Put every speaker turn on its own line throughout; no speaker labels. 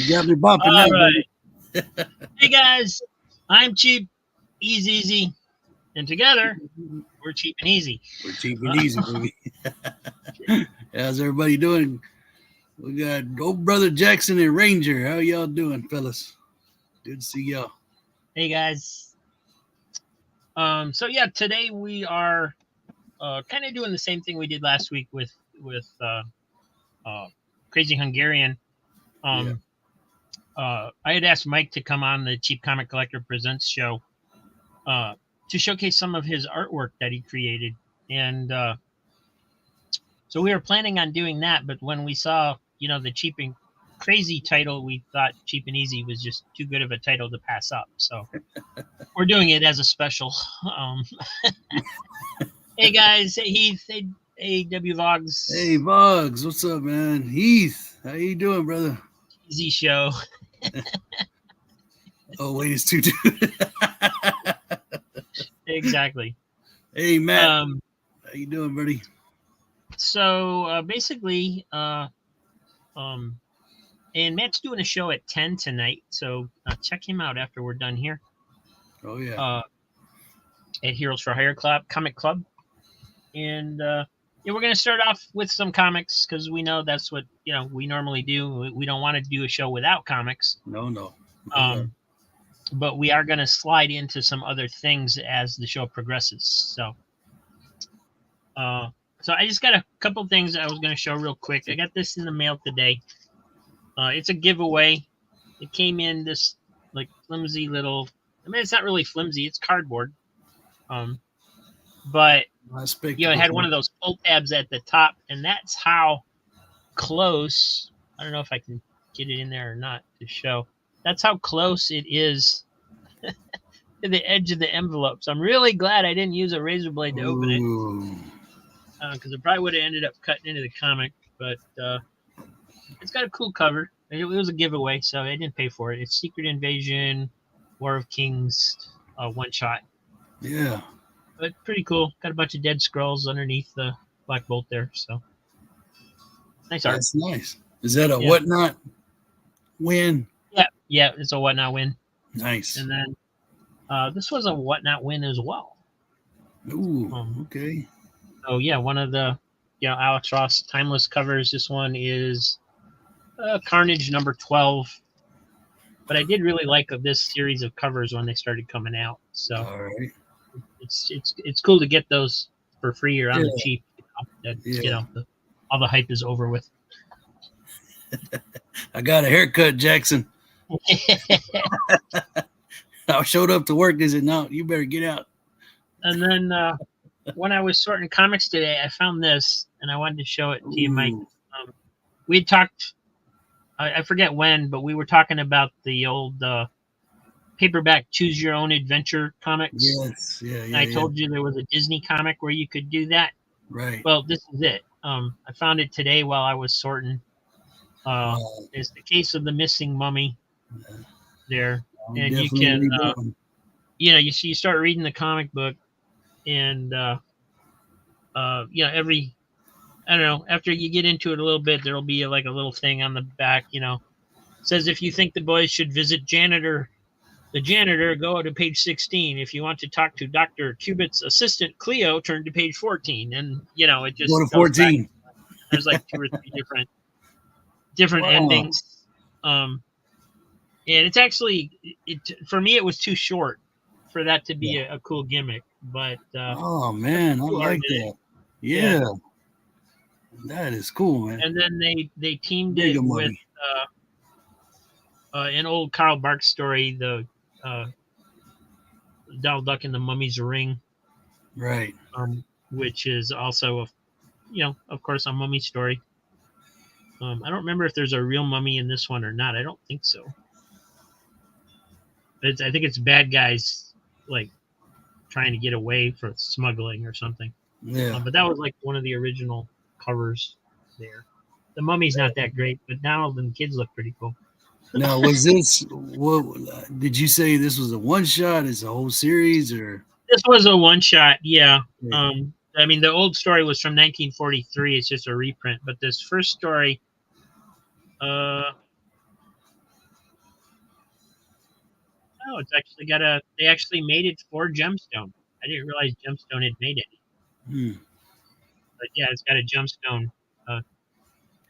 You got me bopping
All
now,
right.
baby.
Hey guys, I'm Cheap, he's Easy, and together we're Cheap and Easy.
We're cheap and easy, baby. How's everybody doing? We got old brother Jackson and Ranger. How y'all doing, fellas? Good to see y'all.
Hey guys. So yeah, today we are kind of doing the same thing we did last week with Crazy Hungarian. I had asked Mike to come on the Cheap Comic Collector Presents show to showcase some of his artwork that he created, and so we were planning on doing that. But when we saw, the Cheap and Crazy title, we thought Cheap and Easy was just too good of a title to pass up. So we're doing it as a special. Hey guys, hey Heath, hey W Vogs.
Hey Vogs, what's up, man? Heath, how you doing, brother?
Easy show.
Oh wait, it's two.
Exactly.
Hey Matt, how you doing, buddy?
So basically, and Matt's doing a show at 10 tonight, so check him out after we're done here.
Oh yeah.
At Heroes for Hire Comic Club, and we're gonna start off with some comics because we know that's what we normally do. We don't want to do a show without comics.
No.
But we are gonna slide into some other things as the show progresses. So I just got a couple things I was gonna show real quick. I got this in the mail today. It's a giveaway. It came in this like flimsy little. I mean, it's not really flimsy. It's cardboard. But it had one of those pull tabs at the top, and that's how close. I don't know if I can get it in there or not to show. That's how close it is to the edge of the envelope. So I'm really glad I didn't use a razor blade to open it, because it probably would have ended up cutting into the comic. But it's got a cool cover. It was a giveaway, so I didn't pay for it. It's Secret Invasion, War of Kings, one shot.
Yeah.
But pretty cool. Got a bunch of dead scrolls underneath the Black Bolt there. So nice art.
That's nice. Is that a Whatnot win?
Yeah, it's a Whatnot win.
Nice.
And then this was a Whatnot win as well.
Ooh, okay.
Oh yeah, one of the Alex Ross timeless covers. This one is Carnage number 12. But I did really like this series of covers when they started coming out. So
all right.
It's cool to get those for free or on the cheap. All the hype is over with.
I got a haircut, Jackson. I showed up to work. They said, "No, you better get out."
And then when I was sorting comics today, I found this, and I wanted to show it to you, Mike. We had talked. I forget when, but we were talking about the old paperback Choose Your Own Adventure comics.
Yes, yeah.
I told you there was a Disney comic where you could do that.
Right.
Well, this is it. I found it today while I was sorting. It's the Case of the Missing Mummy there. And you can, you start reading the comic book, and, every, I don't know, after you get into it a little bit, there'll be like a little thing on the back, says if you think the boys should visit the janitor, go to page 16. If you want to talk to Dr. Cubitt's assistant, Cleo, turn to page 14. And, it just
go to 14.
There's like 2 or 3 different endings. And it's actually, for me, it was too short for that to be a cool gimmick. But
oh, man, I like that. Yeah. That is cool, man.
And then they teamed it with an old Carl Barks story, the Donald Duck in the Mummy's Ring,
right?
Which is also of course, a mummy story. I don't remember if there's a real mummy in this one or not. I don't think so. I think it's bad guys like trying to get away for smuggling or something.
Yeah.
But that was like one of the original covers there. The mummy's not that great, but Donald and the kids look pretty cool.
Now, was this, what did you say this was a one shot? Is a whole series or?
This was a one shot, yeah. I mean, the old story was from 1943. It's just a reprint. But this first story, No, it's actually they actually made it for Gemstone. I didn't realize Gemstone had made it.
Hmm.
But yeah, it's got a Gemstone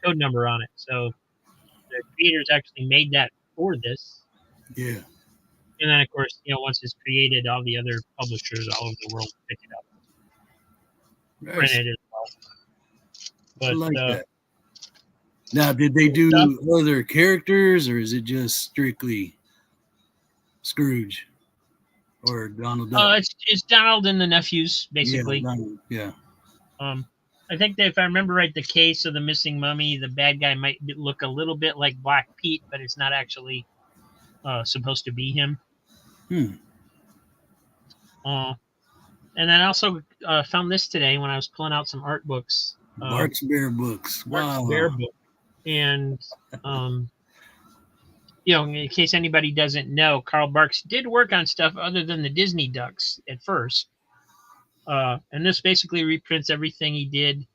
code number on it. So the creators actually made that for this.
Yeah.
And then, of course, once it's created, all the other publishers all over the world pick it up, print it as well.
I
But
like that. Now, did they do other characters, or is it just strictly Scrooge or Donald Duck?
It's Donald and the nephews, basically.
Yeah.
I think that if I remember right, the case of the missing mummy, the bad guy might look a little bit like Black Pete, but it's not actually supposed to be him. And then I also found this today when I was pulling out some art books.
Barks Bear books.
Barks
Wow.
Bear book. And, in case anybody doesn't know, Carl Barks did work on stuff other than the Disney Ducks at first. And this basically reprints everything he did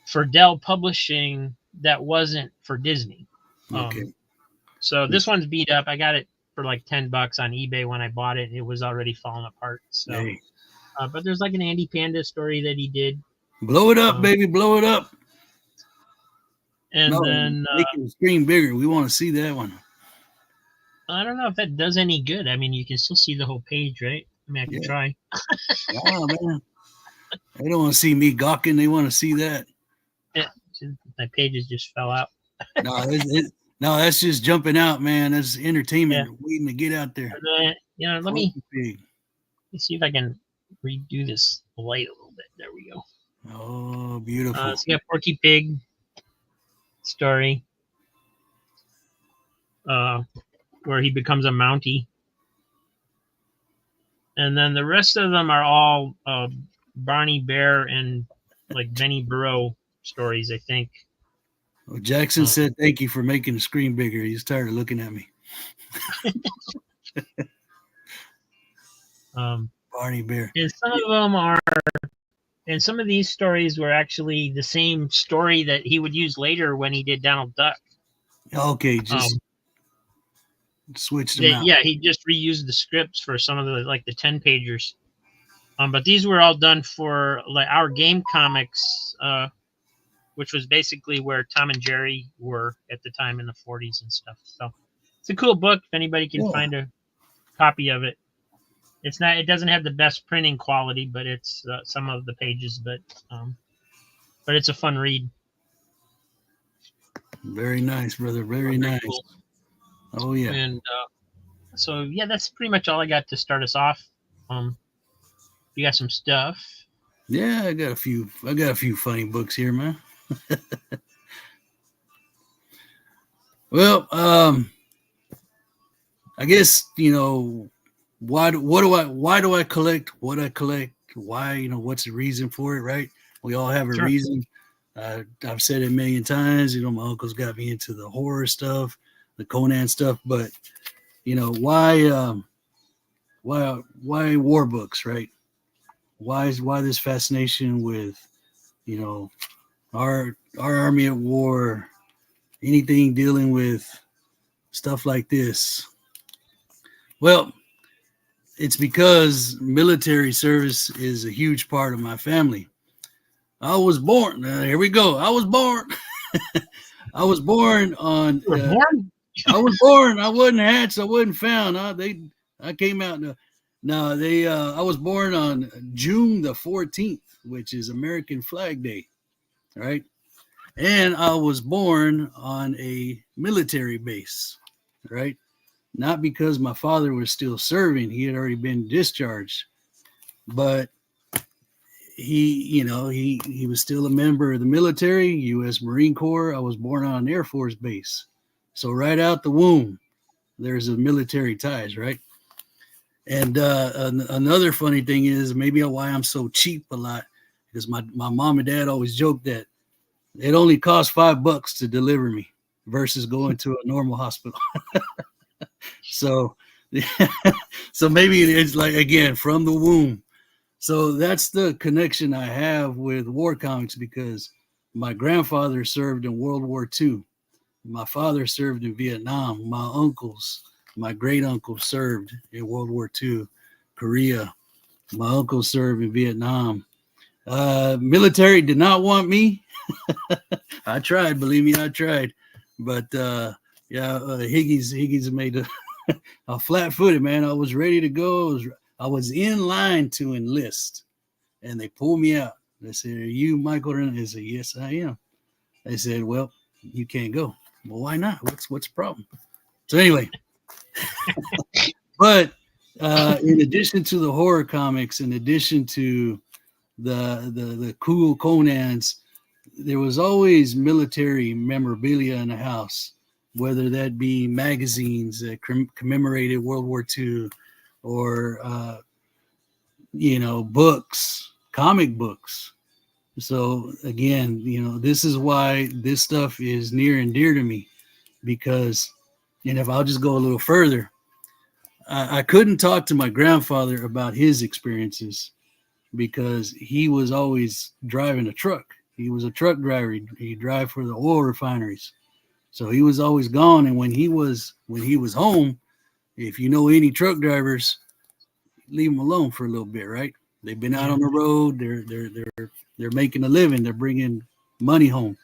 for Dell Publishing that wasn't for Disney.
Okay.
So this one's beat up. I got it for like $10 on eBay when I bought it. It was already falling apart. So,
hey.
But there's like an Andy Panda story that he did.
Blow it up, baby. Blow it up.
And then
making the screen bigger. We want to see that one.
I don't know if that does any good. I mean, you can still see the whole page, right? I mean, I can try.
Wow, man. They don't want to see me gawking. They want to see that.
Yeah, my pages just fell out.
No, that's just jumping out, man. That's entertainment waiting to get out there.
Let me see if I can redo this light a little bit. There we go.
Oh, beautiful.
So you got Porky Pig story where he becomes a Mountie. And then the rest of them are all Barney Bear and like Benny Burrow stories, I think.
Well, Jackson said thank you for making the screen bigger. He's tired of looking at me. Barney Bear.
And some of them are, and some of these stories were actually the same story that he would use later when he did Donald Duck.
Okay, just switched them out.
Yeah, he just reused the scripts for some of the 10-pagers. But these were all done for like Our Game Comics, which was basically where Tom and Jerry were at the time in the 40s and stuff. So it's a cool book if anybody can find a copy of it. It doesn't have the best printing quality, but it's some of the pages, but it's a fun read.
Very nice, brother. Very nice. Cool. Oh yeah.
And so yeah, that's pretty much all I got to start us off. You got some stuff?
Yeah, I got a few funny books here, man. Well, I guess why do I collect what I collect? Why, what's the reason for it, right? We all have a reason. I've said it a million times. My uncle's got me into the horror stuff, the Conan stuff, but why war books, right? Why this fascination with our army at war, anything dealing with stuff like this? Well, it's because military service is a huge part of my family. I was born. Here we go. I was born. I was born on. I was born. I wasn't hatched. I wasn't found. I came out. I was born on June the 14th, which is American Flag Day, right? And I was born on a military base, right? Not because my father was still serving. He had already been discharged, but he was still a member of the military, U.S. Marine Corps. I was born on an Air Force base. So right out the womb, there's a military ties, right? And another funny thing is maybe why I'm so cheap a lot, because my mom and dad always joked that it only cost $5 to deliver me versus going to a normal hospital. So maybe it's like, again, from the womb. So that's the connection I have with war comics, because my grandfather served in World War II. My father served in Vietnam. My uncles, My great uncle served in World War II, Korea. My uncle served in Vietnam. Military did not want me. I tried, believe me, I tried. But Higgies made a flat-footed, man. I was ready to go. I was in line to enlist, and they pulled me out. They said, "Are you Michael?" I said, "Yes, I am." They said, "Well, you can't go." Well, why not? What's the problem? So anyway, but in addition to the horror comics, in addition to the cool Conans, there was always military memorabilia in the house, whether that be magazines that commemorated World War II, or books, comic books. So again, this is why this stuff is near and dear to me, because, and if I'll just go a little further, I couldn't talk to my grandfather about his experiences because he was always driving a truck. He was a truck driver. He drive for the oil refineries. So he was always gone. And when he was home, if you know any truck drivers, leave them alone for a little bit, right? They've been out on the road. They're making a living. They're bringing money home.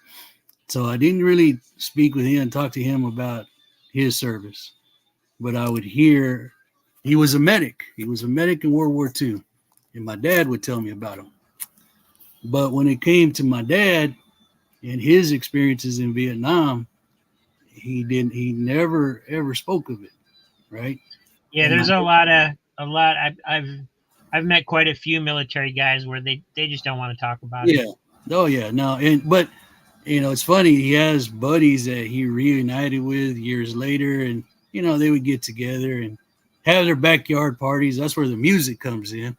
So I didn't really speak with him and talk to him about his service, but I would hear he was a medic. He was a medic in World War II, and my dad would tell me about him. But when it came to my dad and his experiences in Vietnam, he never ever spoke of it, right?
Yeah,
And
there's a lot. I've met quite a few military guys where they just don't want to talk about it.
Oh yeah, no, but it's funny. He has buddies that he reunited with years later, and they would get together and have their backyard parties. That's where the music comes in.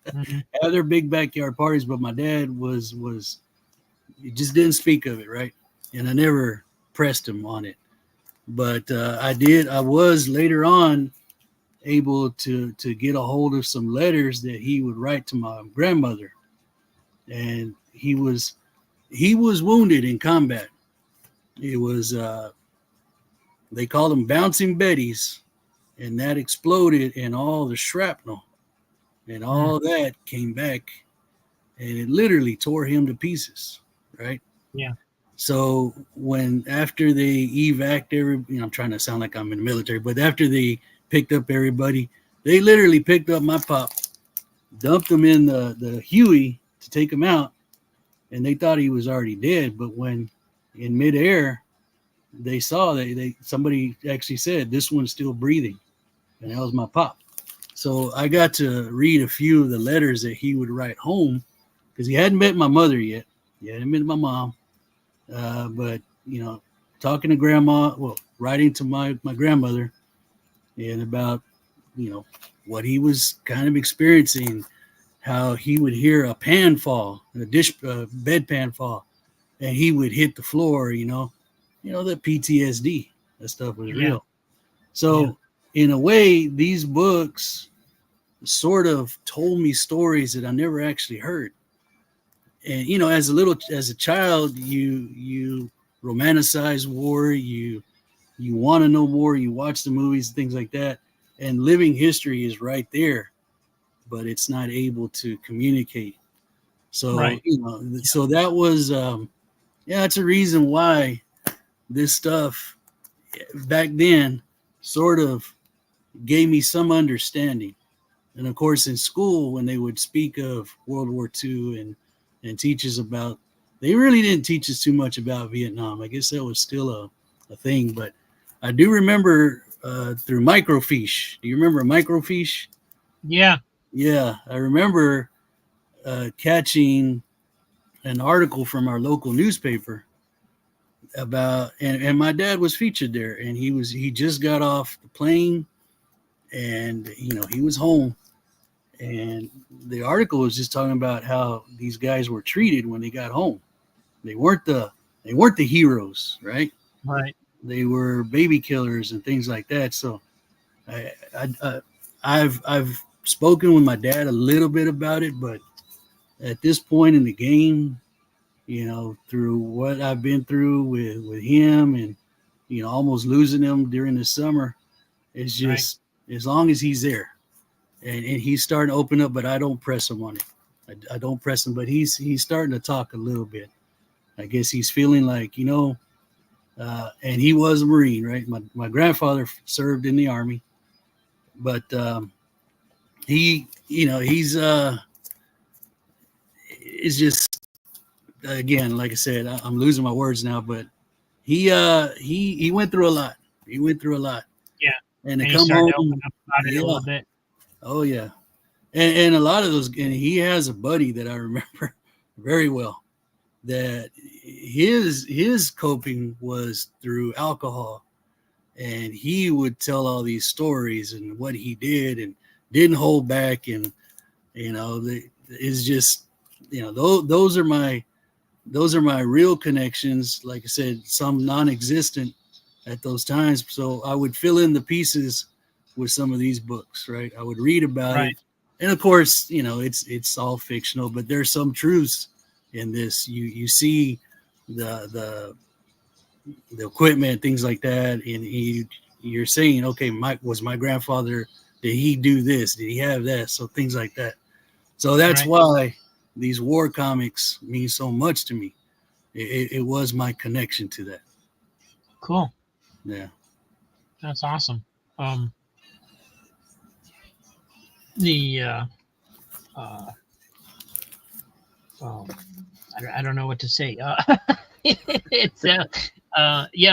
Mm-hmm. Have their big backyard parties. But my dad was he just didn't speak of it, right? And I never pressed him on it. But I was later on able to get a hold of some letters that he would write to my grandmother, and he was wounded in combat. It was they called them bouncing Betties, and that exploded, and all the shrapnel and all that came back, and it literally tore him to pieces, right?
Yeah.
So after they evac'd I'm trying to sound like I'm in the military, but after they picked up everybody, they literally picked up my pop, dumped him in the Huey to take him out, and they thought he was already dead. But when in midair, they saw that somebody actually said, "This one's still breathing," and that was my pop. So I got to read a few of the letters that he would write home, because he hadn't met my mother yet. He hadn't met my mom. But talking to grandma, writing to my grandmother, and about what he was kind of experiencing, how he would hear a pan fall, a bedpan fall, and he would hit the floor. The PTSD, that stuff was real. So in a way, these books sort of told me stories that I never actually heard. And as a child, you romanticize war, you want to know more, you watch the movies, things like that, and living history is right there, but it's not able to communicate. So
right.
So that was that's a reason why this stuff back then sort of gave me some understanding. And of course, in school, when they would speak of World War II and teach us about, they really didn't teach us too much about Vietnam. I guess that was still a thing. But I do remember through microfiche. Do you remember microfiche?
Yeah.
Yeah, I remember catching an article from our local newspaper about, and my dad was featured there, and he just got off the plane, and he was home, and the article was just talking about how these guys were treated when they got home. They weren't the heroes, right?
Right.
They were baby killers and things like that. So I've spoken with my dad a little bit about it, but at this point in the game, through what I've been through with him, and almost losing him during the summer, It's just as long as he's there, and he's starting to open up, but I don't press him on it. I don't press him, but he's starting to talk a little bit. I guess he's feeling like, and he was a Marine, right? My grandfather served in the Army, but he's it's just, again, like I said, I'm losing my words now, but he went through a lot. He went through a lot.
Yeah.
And to
he
come
started to
home,
open up about it a little bit.
oh yeah, and a lot of those, and he has a buddy that I remember very well, that his coping was through alcohol, and he would tell all these stories and what he did and didn't hold back, and it's just, those are my real connections. Like I said, some non-existent at those times, so I would fill in the pieces with some of these books, right? I would read about it, and of course, it's all fictional, but there's some truths in this. You see the equipment, things like that, and you're saying, okay, was my grandfather, did he do this, did he have that, so things like that. So that's why these war comics mean so much to me. It was my connection to that.
Cool.
Yeah,
that's awesome. I don't know what to say. It's yeah.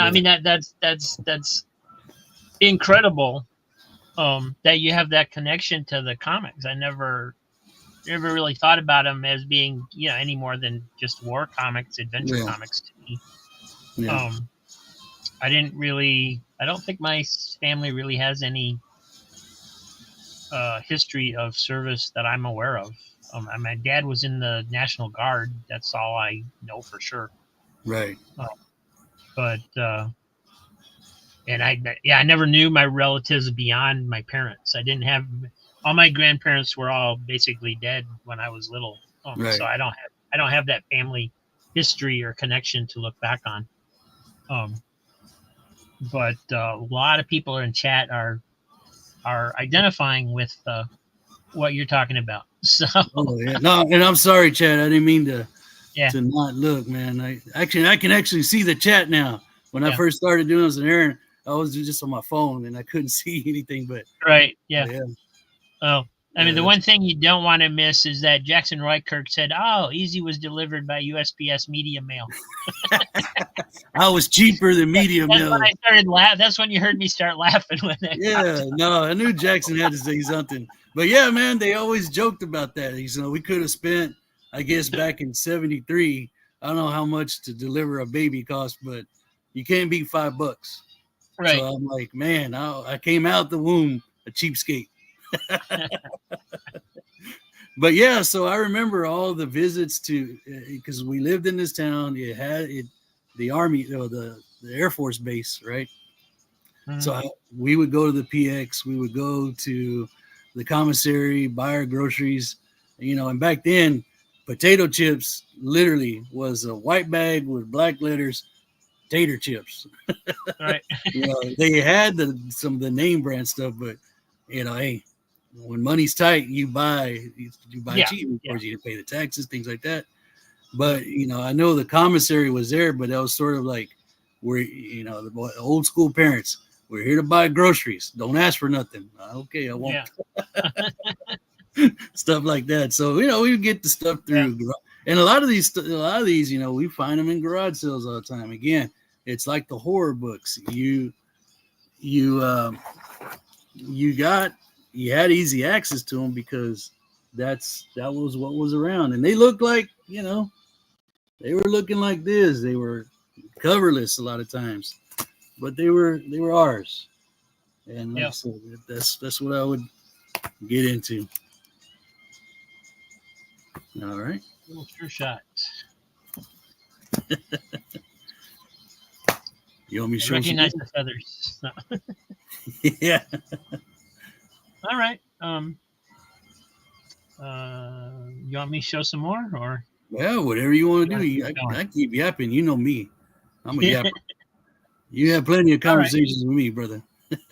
I mean, that's incredible. That you have that connection to the comics. I never really thought about them as being, any more than just war comics, adventure comics to me. Yeah. I don't think my family really has any history of service that I'm aware of. My dad was in the National Guard. That's all I know for sure.
Right.
And I never knew my relatives beyond my parents. I didn't have, all my grandparents were all basically dead when I was little. So I don't have that family history or connection to look back on. But a lot of people in chat are identifying with what you're talking about. So
no, and I'm sorry, Chad. I didn't mean to not look, man. I can actually see the chat now. When I first started doing this, Aaron, I was just on my phone and I couldn't see anything. But
I mean, the one thing you don't want to miss is that Jackson Roykirk said, "Oh, Easy was delivered by USPS Media Mail."
I was cheaper than Media Mail.
When I started laughing. That's when you heard me start laughing.
No, I knew Jackson had to say something. But yeah, man, they always joked about that. We could have spent, I guess, back in '73. I don't know how much to deliver a baby cost, but you can't beat $5.
Right.
So I'm like, man, I came out the womb a cheapskate. But yeah, so I remember all the visits to, because we lived in this town. It had the Army, the Air Force base, right? Mm-hmm. So we would go to the PX, we would go to the commissary, buy our groceries, and back then, potato chips literally was a white bag with black letters, tater chips.
Right.
They had some of the name brand stuff, but hey, when money's tight, you buy cheap, because you pay the taxes, things like that. But I know the commissary was there, but that was sort of like, we're the old school parents. We're here to buy groceries. Don't ask for nothing. Okay, I won't. Yeah. Stuff like that. So we would get the stuff through, and a lot of these, we find them in garage sales all the time. Again, it's like the horror books. You had easy access to them because that was what was around, and they looked like, they were looking like this. They were coverless a lot of times, but they were ours. And like I said, that's what I would get into. All right.
Little sure shot.
You want me to show
recognize the feathers?
Yeah.
All right. You want me to show some more, or?
Well, whatever you want to do. I keep yapping. You know me. I'm a yapper. You have plenty of conversations with me, brother.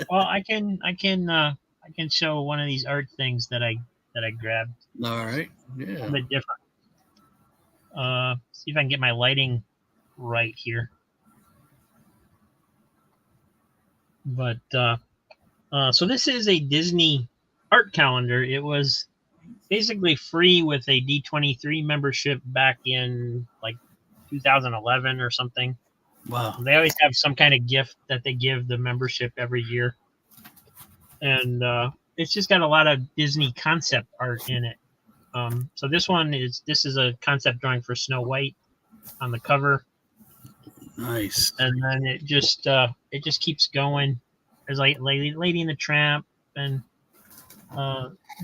Well, I can show one of these art things that I grabbed.
All right.
A
Yeah.
little bit different. See if I can get my lighting right here. But so this is a Disney art calendar. It was basically free with a D23 membership back in like 2011 or something.
Wow.
They always have some kind of gift that they give the membership every year. And it's just got a lot of Disney concept art in it. So this is a concept drawing for Snow White on the cover.
Nice.
And then it just keeps going. There's like Lady and the Tramp and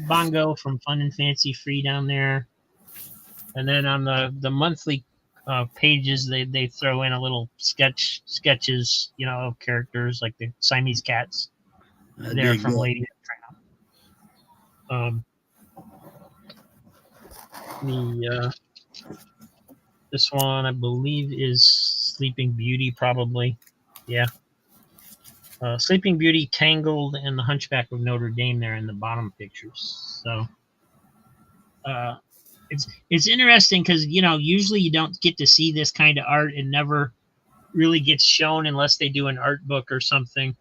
Bongo from Fun and Fancy Free down there. And then on the monthly pages, they throw in a little sketches, of characters like the Siamese cats. They're from Lady and the Tramp. This one I believe is Sleeping Beauty, probably. Yeah. Sleeping Beauty, Tangled, and the Hunchback of Notre Dame there in the bottom pictures. So it's interesting because usually you don't get to see this kind of art. It never really gets shown unless they do an art book or something,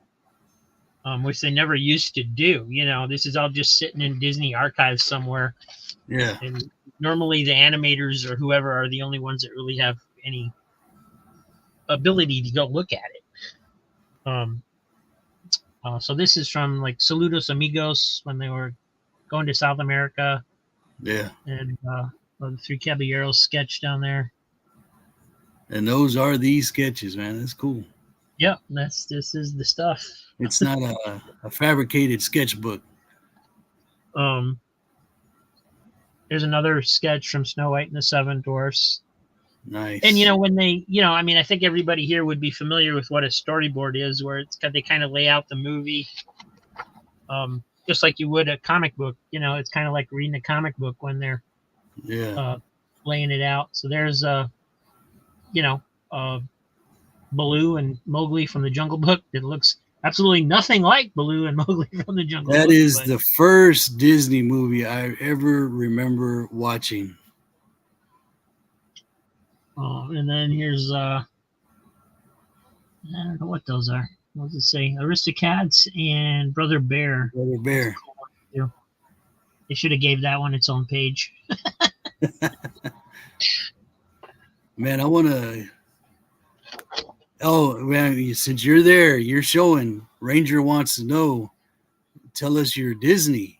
which they never used to do. This is all just sitting in Disney archives somewhere.
Yeah.
And normally the animators or whoever are the only ones that really have any ability to go look at it. So this is from like Saludos Amigos when they were going to South America.
Yeah.
And the Three Caballeros sketch down there.
And those are these sketches, man. That's cool.
Yep, this is the stuff.
It's not a fabricated sketchbook.
There's another sketch from Snow White and the Seven Dwarfs.
Nice.
And when they, I think everybody here would be familiar with what a storyboard is, where they kind of lay out the movie, just like you would a comic book. It's kind of like reading a comic book when they're laying it out. So there's Baloo and Mowgli from the Jungle Book that looks absolutely nothing like Baloo and Mowgli from the Jungle Book.
That is the first Disney movie I ever remember watching.
And then here's I don't know what those are. What does it say? Aristocats and Brother Bear.
Brother Bear.
Cool. They should have gave that one its own page.
Man, I want to. Oh, man, since you're there, you're showing. Ranger wants to know. Tell us your Disney.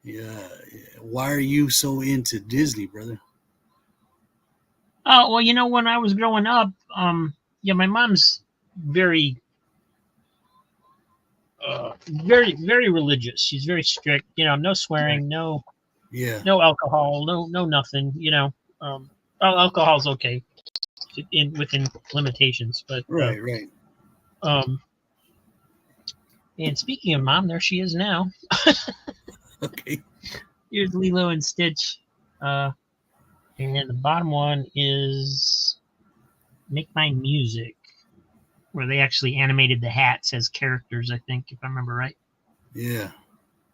Yeah. Why are you so into Disney, brother?
Oh, well, when I was growing up, my mom's very, very, very religious. She's very strict. No swearing, no alcohol, no nothing. Alcohol's okay within limitations, but
right.
And speaking of Mom, there she is now.
Okay.
Here's Lilo and Stitch. And the bottom one is Make My Music, where they actually animated the hats as characters, I think, if I remember right.
Yeah.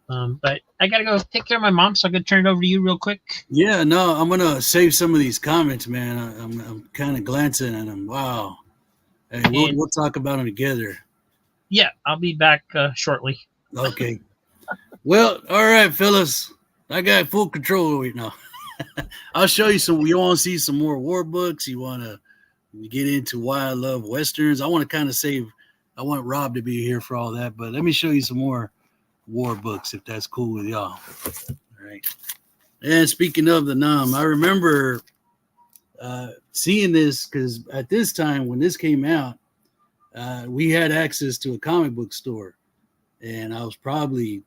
But I got to go take care of my mom, so I'm going to turn it over to you real quick.
Yeah, no, I'm going to save some of these comments, man. I'm kind of glancing at them. Wow. Hey, we'll talk about them together.
Yeah, I'll be back shortly.
Okay. Well, all right, fellas. I got full control right now. I'll show you some. You want to see some more war books? You want to get into why I love Westerns? I want to kind of save. I want Rob to be here for all that, but let me show you some more war books if that's cool with y'all. All right. And speaking of the Nam, I remember seeing this because at this time when this came out, we had access to a comic book store, and I was probably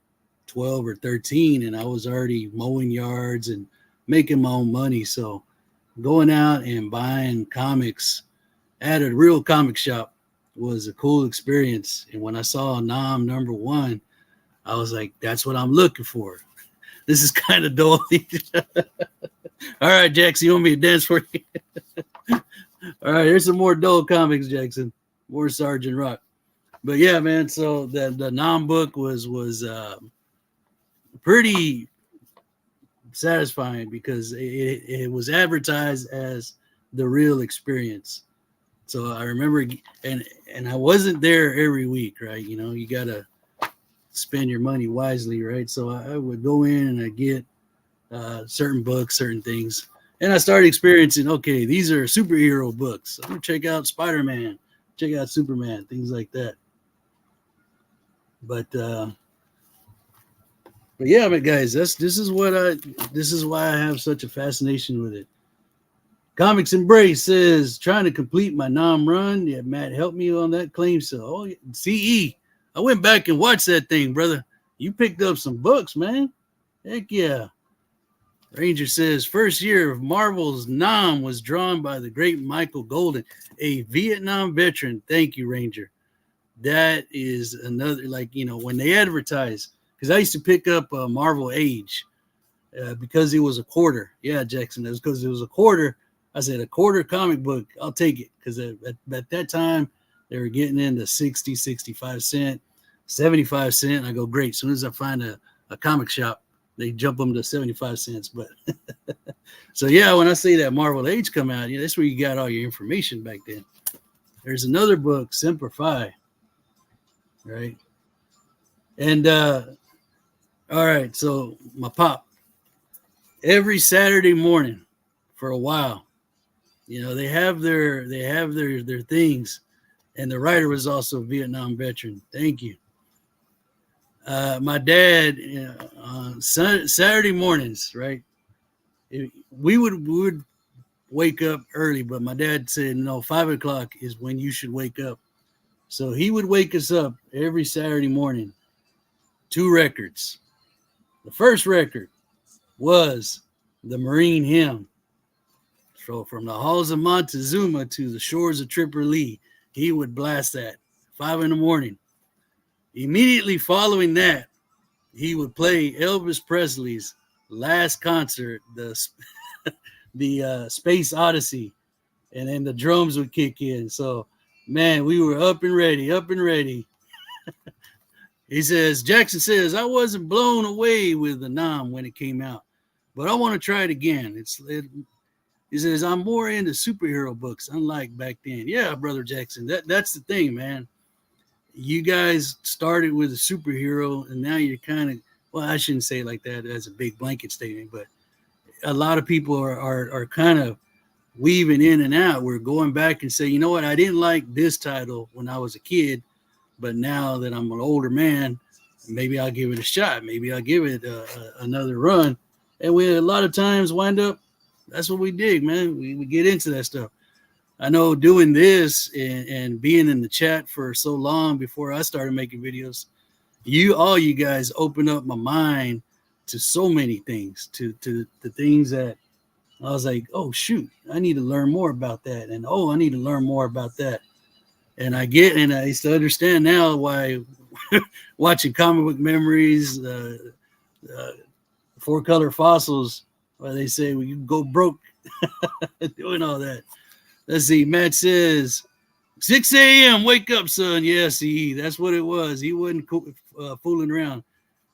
12 or 13, and I was already mowing yards and making my own money. So going out and buying comics at a real comic shop was a cool experience. And when I saw Nam #1, I was like, that's what I'm looking for. This is kind of dull. All right, Jackson, you want me to dance for you? All right, here's some more dull comics, Jackson. More Sergeant Rock. But yeah, man. So the Nam book was pretty satisfying because it was advertised as the real experience. So I remember, and I wasn't there every week, right? You know, you gotta spend your money wisely, right? So I would go in and I get certain books, certain things, and I started experiencing. Okay, these are superhero books. I'm gonna check out Spider-Man, check out Superman, things like that. But yeah, but guys, this is why I have such a fascination with it. Comics Embrace says trying to complete my Nam run. Yeah, Matt, help me on that claim. So, oh, CE, I went back and watched that thing, brother. You picked up some books, man. Heck yeah. Ranger says first year of Marvel's Nam was drawn by the great Michael Golden, a Vietnam veteran. Thank you, Ranger. That is another, like, you know, when they advertise, because I used to pick up Marvel Age because it was a quarter. Yeah, Jackson, it was because it was a quarter. I said a quarter comic book, I'll take it, because at that time they were getting into 60, 65 cent, 75 cent. I go, great. As soon as I find a comic shop, they jump them to 75 cents. But so yeah, when I say that Marvel Age come out, yeah, that's where you got all your information back then. There's another book, Semper Fi, right? And all right, so my pop, every Saturday morning for a while, you know, they have their things, and the writer was also a Vietnam veteran. Thank you. My dad, on Saturday mornings, right? We would wake up early, but my dad said no, 5 o'clock is when you should wake up. So he would wake us up every Saturday morning. 2 records. The first record was the Marine Hymn. So from the halls of Montezuma to the shores of Tripoli, he would blast that 5 in the morning. Immediately following that, he would play Elvis Presley's last concert, the Space Odyssey, and then the drums would kick in. So, man, we were up and ready. He says, Jackson says, I wasn't blown away with the Nam when it came out, but I want to try it again. He says, I'm more into superhero books, unlike back then. Yeah, Brother Jackson, that's the thing, man. You guys started with a superhero, and now you're kind of, well, I shouldn't say it like that as a big blanket statement, but a lot of people are kind of weaving in and out. We're going back and say, you know what, I didn't like this title when I was a kid, but now that I'm an older man, maybe I'll give it a shot. Maybe I'll give it another run. And we a lot of times wind up, that's what we dig, man. We get into that stuff. I know doing this and being in the chat for so long before I started making videos, all you guys opened up my mind to so many things, to the things that I was like, oh, shoot, I need to learn more about that. And, oh, I need to learn more about that. And I used to understand now why watching Comic Book Memories, 4-Color Fossils, why they say we can go broke doing all that. Let's see. Matt says, 6 a.m. Wake up, son. Yes, that's what it was. He wasn't fooling around.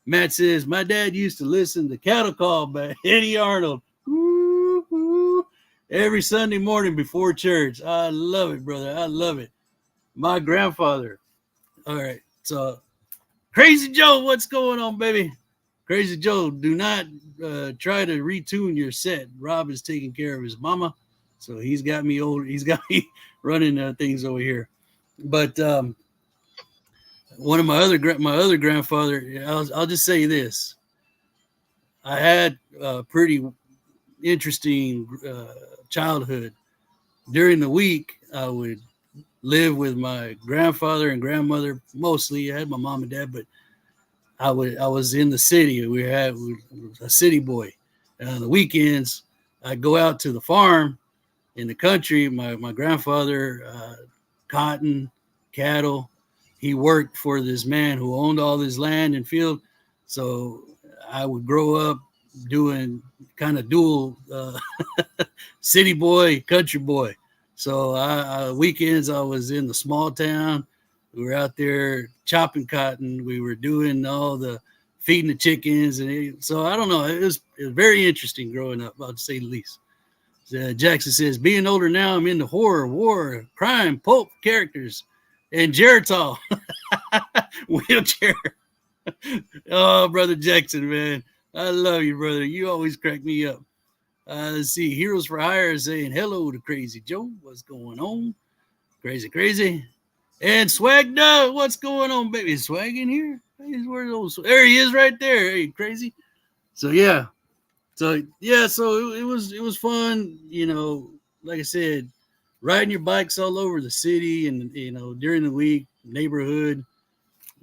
Matt says, my dad used to listen to Cattle Call by Eddie Arnold every Sunday morning before church. I love it, brother. I love it. My grandfather. All right. So, Crazy Joe, what's going on, baby? Crazy Joe, do not try to retune your set. Rob is taking care of his mama. So he's got me running things over here. But one of my other grandfather, I'll just say this. I had a pretty interesting childhood. During the week, I would live with my grandfather and grandmother mostly. I had my mom and dad, but I was in the city. We had a city boy. And on the weekends, I'd go out to the farm in the country. My grandfather, cotton, cattle. He worked for this man who owned all this land and field. So I would grow up doing kind of dual city boy, country boy. So weekends I was in the small town. We were out there chopping cotton. We were doing all the feeding the chickens, and so I don't know. It was very interesting growing up, I'll say the least. Jackson says, being older now, I'm into horror, war, crime, pulp characters, and Geritol. Wheelchair. Oh, brother Jackson, man, I love you, brother. You always crack me up. Let's see. Heroes for Hire is saying hello to Crazy Joe. What's going on? Crazy. And Swag Dog, what's going on, baby? Is Swag in here? There he is right there. Hey, Crazy. So yeah. So it was fun, you know, like I said, riding your bikes all over the city and, you know, during the week, neighborhood,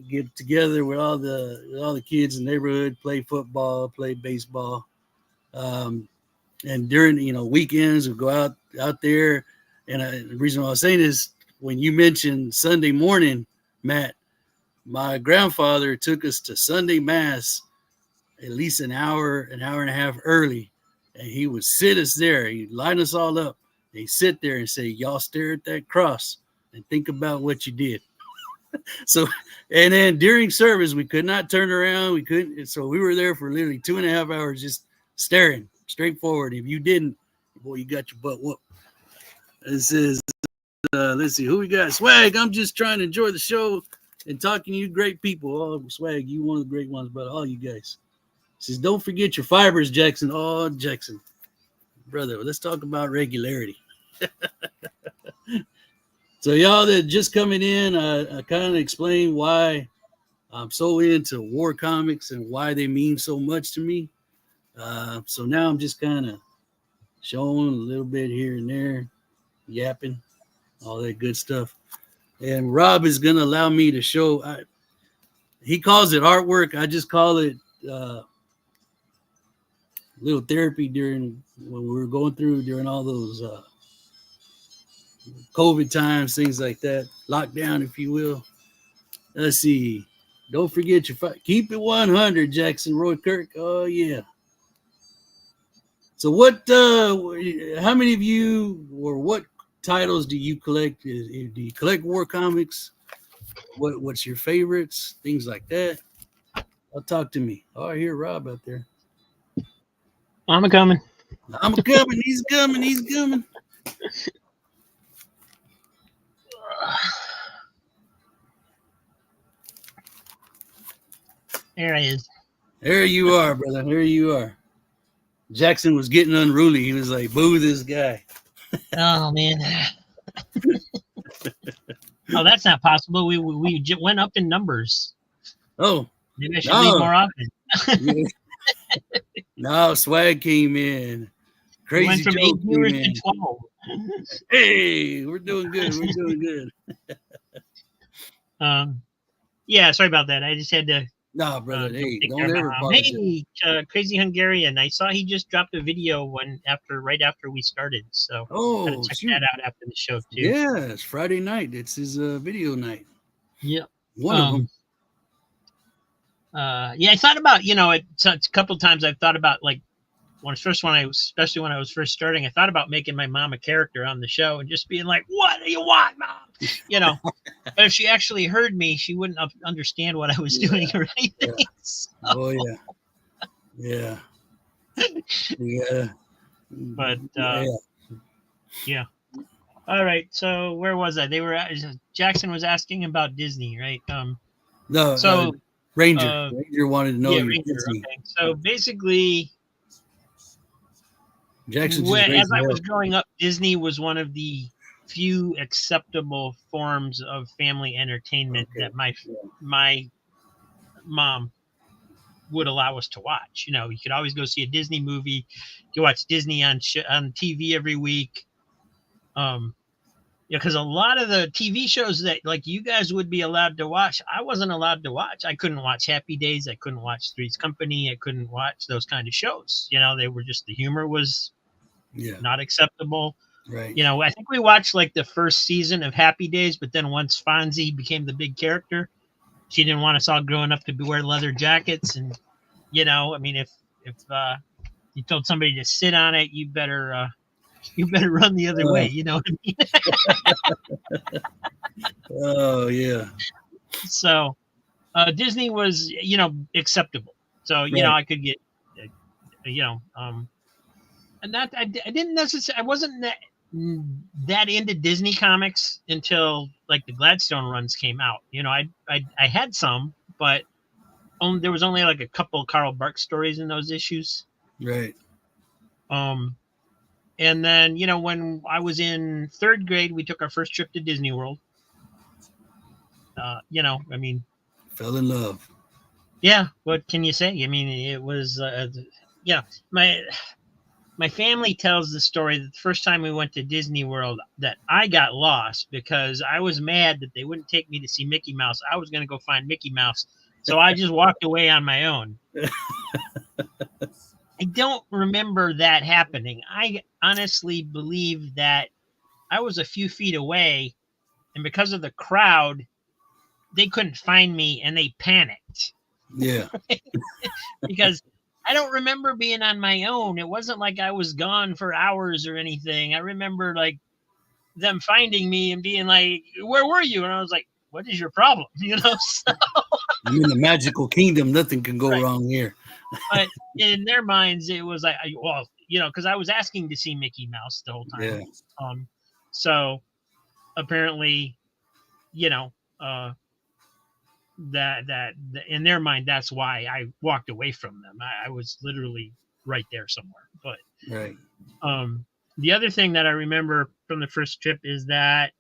get together with all the kids in the neighborhood, play football, play baseball. And during, you know, weekends, we go out there. And the reason why I was saying is when you mentioned Sunday morning, Matt, my grandfather took us to Sunday Mass at least an hour and a half early. And he would sit us there. He'd line us all up. And he'd sit there and say, y'all stare at that cross and think about what you did. So, and then during service, we could not turn around. We couldn't. So we were there for literally 2.5 hours just staring straight forward. If you didn't, boy, you got your butt whooped. It says, let's see who we got. Swag, I'm just trying to enjoy the show and talking to you great people. Oh, Swag, you one of the great ones, brother. All you guys. Says, don't forget your fibers, Jackson. Oh, Jackson. Brother, let's talk about regularity. So y'all that just coming in, I kind of explain why I'm so into war comics and why they mean so much to me. So now I'm just kind of showing a little bit here and there, yapping, all that good stuff. And Rob is going to allow me to show. He calls it artwork. I just call it little therapy during when we were going through during all those COVID times, things like that, lockdown, if you will. Let's see. Don't forget your keep it 100, Jackson Roy Kirk. Oh yeah. So what? How many of you, or what titles do you collect? Do you collect war comics? What's your favorites? Things like that. Talk to me. Oh, I hear Rob out there.
I'm coming.
He's coming.
There he is.
There you are, brother. There you are. Jackson was getting unruly. He was like, boo this guy.
Oh, man. Oh, that's not possible. We went up in numbers.
Oh.
Maybe I should leave more often.
No, Swag came in. Crazy
went from 8 viewers to 12.
Hey, we're doing good.
Yeah, sorry about that. I just had to.
Nah, brother. Hey, don't ever apologize.
Hey, Crazy Hungarian. I saw he just dropped a video right after we started. So check that out after the show too.
Yeah, it's Friday night. It's his video night.
Yeah,
one of them.
Yeah, I thought about a couple times. I've thought about like especially when I was first starting. I thought about making my mom a character on the show and just being like, "What do you want, Mom?" But if she actually heard me, she wouldn't understand what I was doing or anything.
Yeah.
So.
Oh yeah.
But yeah. All right. So where was I? Jackson was asking about Disney, right?
No.
So
Ranger wanted to know.
Yeah, Ranger. Okay. So basically,
Jackson.
As I was growing up, Disney was one of the few acceptable forms of family entertainment that my mom would allow us to watch. You could always go see a Disney movie. You watch Disney on TV every week. Because a lot of the TV shows that like you guys would be allowed to watch, I wasn't allowed to watch. I couldn't watch Happy Days. I couldn't watch Three's Company. I couldn't watch those kind of shows. They were just, the humor was not acceptable.
Right.
I think we watched like the first season of Happy Days, but then once Fonzie became the big character, she didn't want us all growing up to wear leather jackets. And, if you told somebody to sit on it, you better You better run the other way. You know what I mean?
Oh yeah.
So Disney was, acceptable. So,
Right.
I could get, and that I didn't necessarily, I wasn't that into Disney comics until like the Gladstone runs came out. I had some, but there was only like a couple of Carl Barks stories in those issues.
Right.
Um, and then, when I was in third grade, we took our first trip to Disney World. I mean,
Fell in love.
yeah, what can you say? I mean, it was, my family tells the story that the first time we went to Disney World that I got lost because I was mad that they wouldn't take me to see Mickey Mouse. I was going to go find Mickey Mouse. So I just walked away on my own. I don't remember that happening. I honestly believe that I was a few feet away, and because of the crowd, they couldn't find me and they panicked.
Yeah.
Because I don't remember being on my own. It wasn't like I was gone for hours or anything. I remember like them finding me and being like, "Where were you?" And I was like, "What is your problem?" So,
I'm in the magical kingdom. Nothing can go
right.
wrong here.
But in their minds, it was like, because I was asking to see Mickey Mouse the whole time.
Yeah.
So apparently, that in their mind, that's why I walked away from them. I was literally right there somewhere. But
Right.
the other thing that I remember from the first trip is that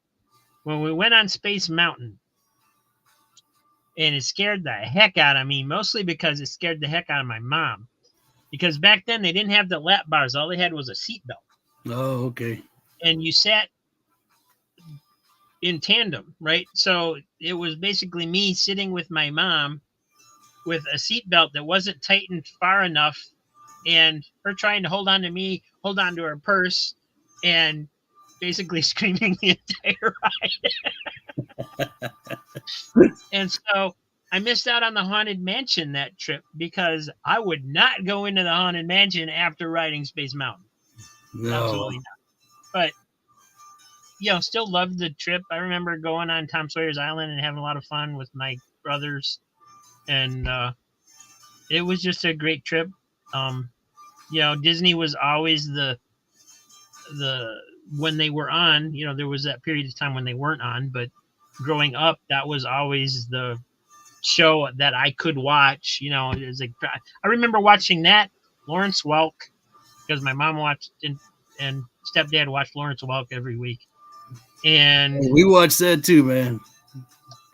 when we went on Space Mountain, and it scared the heck out of me, mostly because it scared the heck out of my mom. Because back then they didn't have the lap bars. All they had was a seatbelt.
Oh, okay.
And you sat in tandem, right? So it was basically me sitting with my mom with a seatbelt that wasn't tightened far enough, and her trying to hold on to me, hold on to her purse, and basically screaming the entire ride. And so I missed out on the Haunted Mansion that trip because I would not go into the Haunted Mansion after riding Space Mountain.
No.
Absolutely not. But still loved the trip. I remember going on Tom Sawyer's Island and having a lot of fun with my brothers, and it was just a great trip. Disney was always the when they were on. There was that period of time when they weren't on, but growing up, that was always the show that I could watch. It was like I remember watching that, Lawrence Welk, because my mom watched and stepdad watched Lawrence Welk every week. And
we watched that too, man.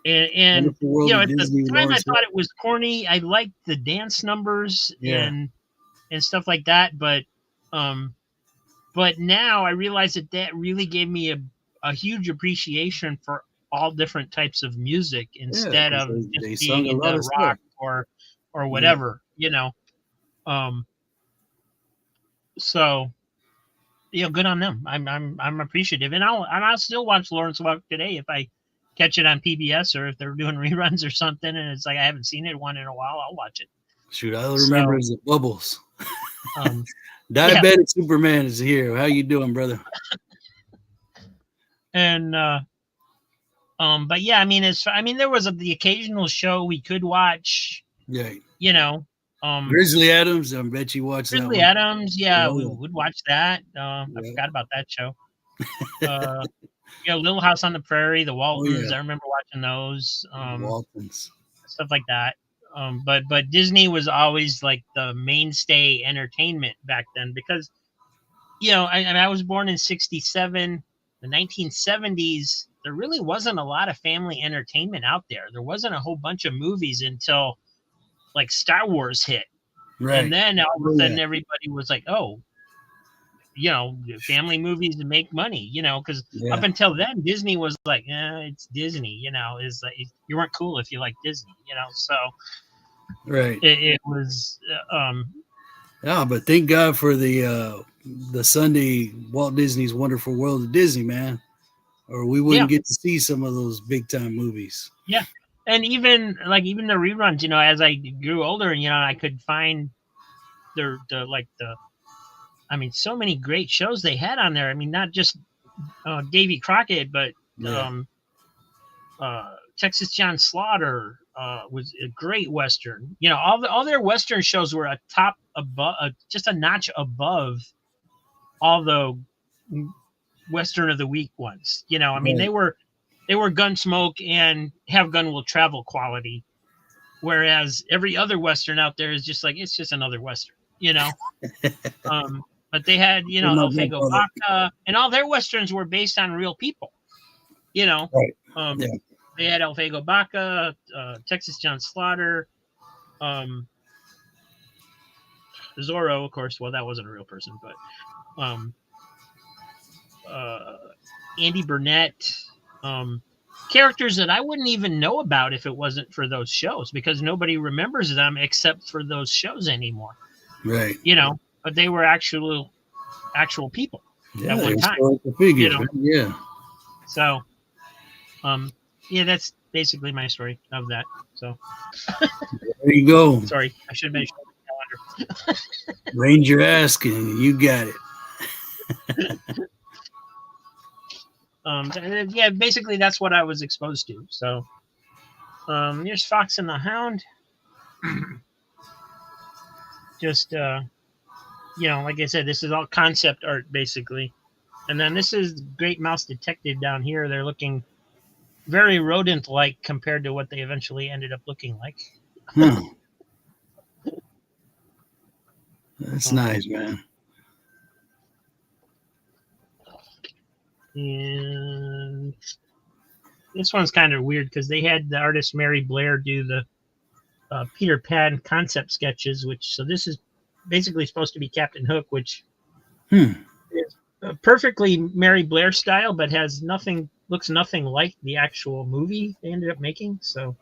And at the time I thought it was corny. I liked the dance numbers and stuff like that, but now I realize that really gave me a huge appreciation for all different types of music instead of just being into rock or whatever, So good on them. I'm appreciative, and I'll still watch Lawrence Welk today if I catch it on PBS or if they're doing reruns or something, and it's like I haven't seen it one in a while. I'll watch it.
Shoot, I remember is the Bubbles. Diabetic Superman is here. How you doing, brother?
And but yeah, I mean, there was the occasional show we could watch.
Yeah.
Grizzly
Adams. I bet you watched
Grizzly
that one.
Adams. Yeah, we would watch that. I forgot about that show. Little House on the Prairie, the Waltons. I remember watching those.
Waltons.
Stuff like that. But Disney was always like the mainstay entertainment back then because, I was born in 1967. The 1970s, there really wasn't a lot of family entertainment out there. There wasn't a whole bunch of movies until like Star Wars hit. Right. And then all of a sudden everybody was like, oh, family movies to make money, because up until then, Disney was like, it's Disney, is like, you weren't cool if you liked Disney, so
right.
It was,
but thank God for the Sunday Walt Disney's Wonderful World of Disney, man, or we wouldn't get to see some of those big time movies.
Yeah. And even the reruns, as I grew older and, I could find the I mean, so many great shows they had on there. I mean, not just Davy Crockett, but Texas John Slaughter was a great Western. You know, all their Western shows were just a notch above all the Western of the Week ones. You know, I mean, they were Gunsmoke and Have Gun Will Travel quality, whereas every other Western out there is just like, it's just another Western, you know. But they had, you know, El Fuego Baca, and all their Westerns were based on real people, you know.
Right.
They had El Fuego Baca, Texas John Slaughter, Zorro, of course. Well, that wasn't a real person, but Andy Burnett, characters that I wouldn't even know about if it wasn't for those shows, because nobody remembers them except for those shows anymore.
Right.
You know, but they were actual people at one time.
Figures,
you know?
Yeah.
So, yeah, that's basically my story of that. So
there you go.
Sorry, I should have mentioned the calendar.
Ranger asking, you got it.
Yeah, basically that's what I was exposed to. So, here's Fox and the Hound. Just, you know, like I said, this is all concept art basically. And then this is Great Mouse Detective down here. They're looking very rodent-like compared to what they eventually ended up looking like.
That's nice, man.
And this one's kind of weird because they had the artist Mary Blair do the Peter Pan concept sketches, so this is basically supposed to be Captain Hook, which is perfectly Mary Blair style, but looks nothing like the actual movie they ended up making. So,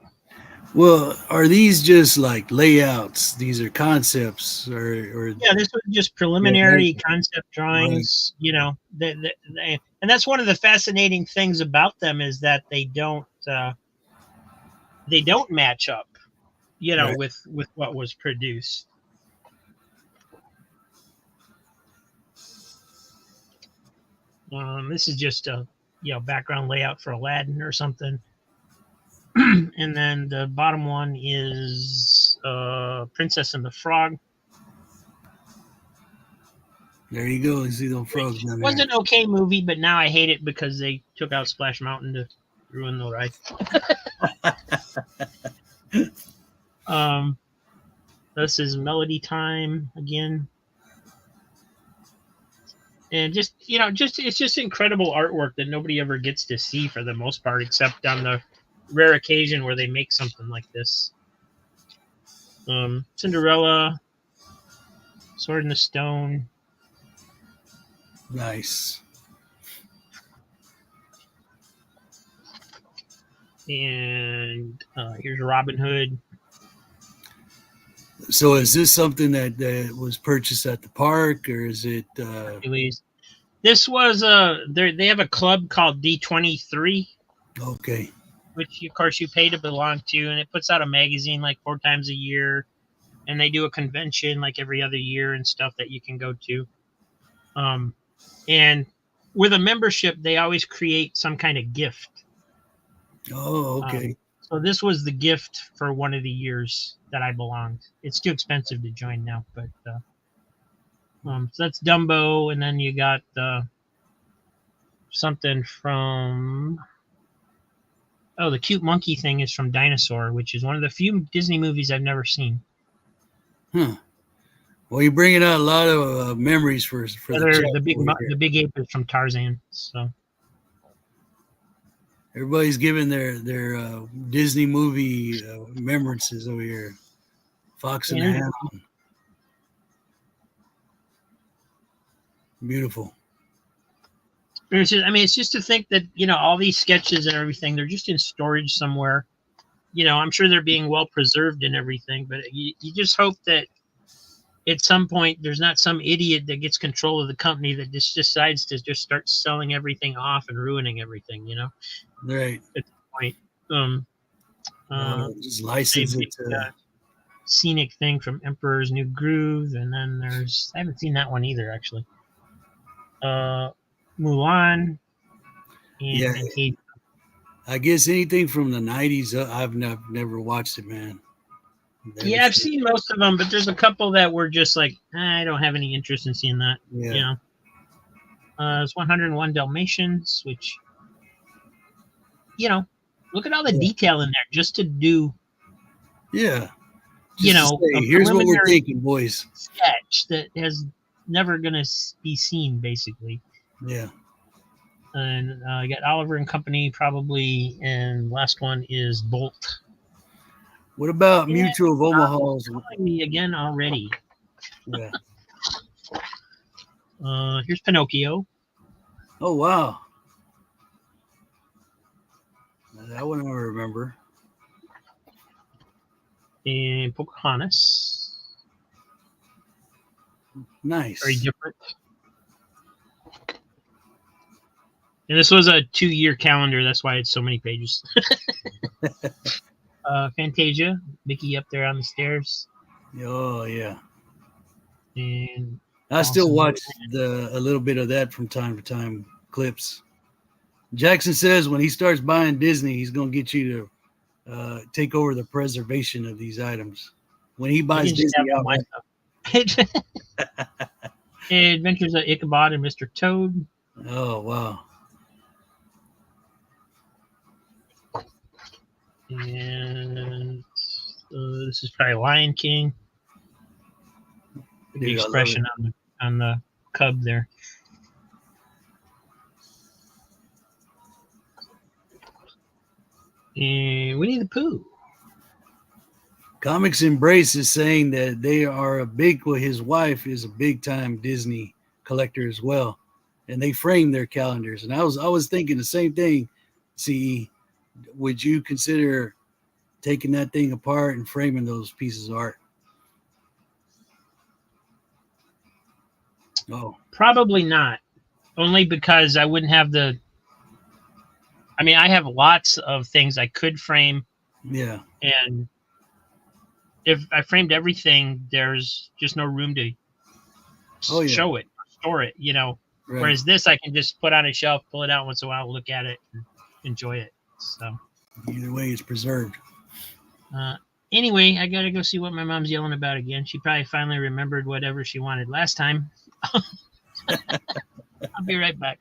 well, are these just like layouts? These are concepts, or
yeah, this was just preliminary concept drawings. Right. You know, and that's one of the fascinating things about them is that they don't match up, you know, right, with what was produced. This is just a background layout for Aladdin or something. And then the bottom one is Princess and the Frog.
There you go. You see those frogs down there.
It was an okay movie, but now I hate it because they took out Splash Mountain to ruin the ride. This is Melody Time again. And just it's just incredible artwork that nobody ever gets to see for the most part, except on the rare occasion where they make something like this. Cinderella, Sword in the Stone.
Nice.
And here's Robin Hood.
So is this something that was purchased at the park, or is it?
This was they have a club called D23.
Okay.
Which of course you pay to belong to, and it puts out a magazine like 4 times a year, and they do a convention like every other year and stuff that you can go to. And with a membership, they always create some kind of gift.
Oh, okay.
So this was the gift for one of the years that I belonged. It's too expensive to join now, but so that's Dumbo, and then you got something from the cute monkey thing is from Dinosaur, which is one of the few Disney movies I've never seen.
Well, you're bringing out a lot of memories for
the big ape is from Tarzan. So
everybody's giving their Disney movie remembrances over here. Fox and the Hound. Beautiful.
It's just to think that, all these sketches and everything, they're just in storage somewhere. I'm sure they're being well preserved and everything, but you just hope that at some point there's not some idiot that gets control of the company that just decides to just start selling everything off and ruining everything,
Right.
At the point.
Just license it to
scenic thing from Emperor's New Groove, and then I haven't seen that one either, actually. Mulan and Fantasia.
I guess anything from the 90s, I've never watched it, man.
Yeah, I've seen most of them, but there's a couple that were just like, I don't have any interest in seeing that.
Yeah.
You know, it's 101 Dalmatians, which, look at all the detail in there just to do.
Yeah.
Just
say, here's what we're thinking, boys.
Sketch that has never gonna be seen, basically.
Yeah.
And I got Oliver and Company probably, and last one is Bolt.
What about Mutual of Omaha's?
Me again already.
Yeah.
Here's Pinocchio.
Oh wow. That one I remember.
And Pocahontas.
Nice.
Very different. And this was a 2-year calendar. That's why it's so many pages. Fantasia. Mickey up there on the stairs.
Oh, yeah.
And
I still watch a little bit of that from time to time, clips. Jackson says when he starts buying Disney, he's going to get you to take over the preservation of these items. When he buys Disney
Adventures of Ichabod and Mr. Toad.
Oh, wow.
And this is probably Lion King. The expression on the cub there. And Winnie the Pooh.
Comics Embrace is saying that they are his wife is a big time Disney collector as well. And they frame their calendars. And I was thinking the same thing. See, would you consider taking that thing apart and framing those pieces of art? Oh,
probably not. Only because I wouldn't have I have lots of things I could frame.
Yeah.
And if I framed everything, there's just no room to show it, store it, Right. Whereas this, I can just put on a shelf, pull it out once in a while, look at it, and enjoy it. So
either way, it's preserved.
Anyway, I got to go see what my mom's yelling about again. She probably finally remembered whatever she wanted last time. I'll be right back.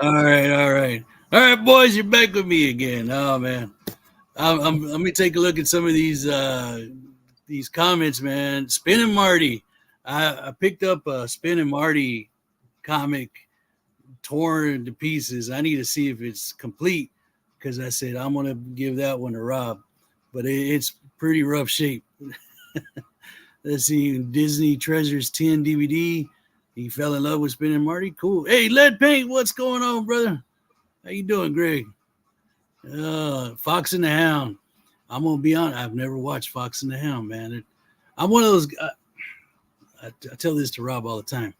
All right, boys, you're back with me again. Oh man, let me take a look at some of these comments, man. Spin and Marty, I picked up a Spin and Marty comic, torn to pieces. I need to see if it's complete because I said I'm gonna give that one to Rob, but it's pretty rough shape. Let's see, Disney Treasures 10 DVD. He fell in love with Spin and Marty. Cool. Hey, Lead Paint, what's going on, brother? How you doing, Greg? Fox and the Hound. I'm gonna be honest. I've never watched Fox and the Hound, man. I'm one of those. I tell this to Rob all the time.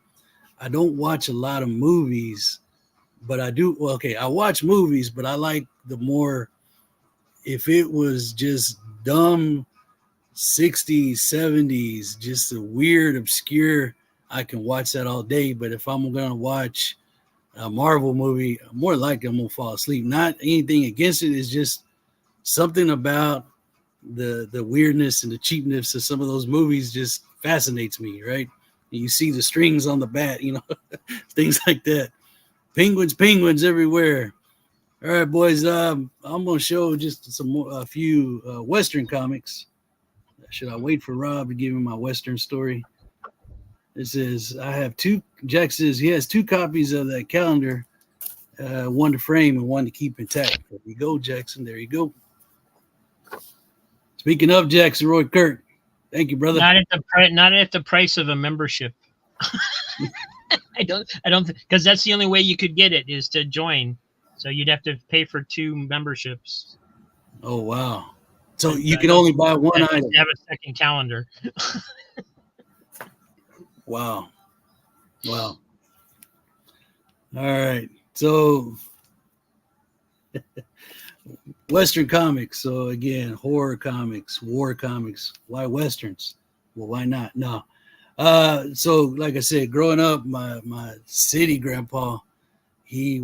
I don't watch a lot of movies, but I do. Well, okay, I watch movies, but I like the more. If it was just dumb 60s, 70s, just a weird, obscure, I can watch that all day. But if I'm going to watch a Marvel movie, more likely I'm going to fall asleep. Not anything against it. It's just something about the weirdness and the cheapness of some of those movies just fascinates me, right? And you see the strings on the bat, things like that. Penguins everywhere. All right, boys. I'm going to show just a few Western comics. Should I wait for Rob to give me my Western story? It says, I have two. Jack says he has 2 copies of that calendar, one to frame and one to keep intact. There you go, Jackson. There you go. Speaking of Jackson, Roy Kirk. Thank you, brother.
Not at the price of a membership. I don't because that's the only way you could get it is to join. So you'd have to pay for 2 memberships.
Oh, wow. So you can only buy one item.
Have a second calendar.
Wow. All right. So Western comics. So again, horror comics, war comics. Why Westerns? Well, why not? No. So like I said, growing up, my city grandpa, he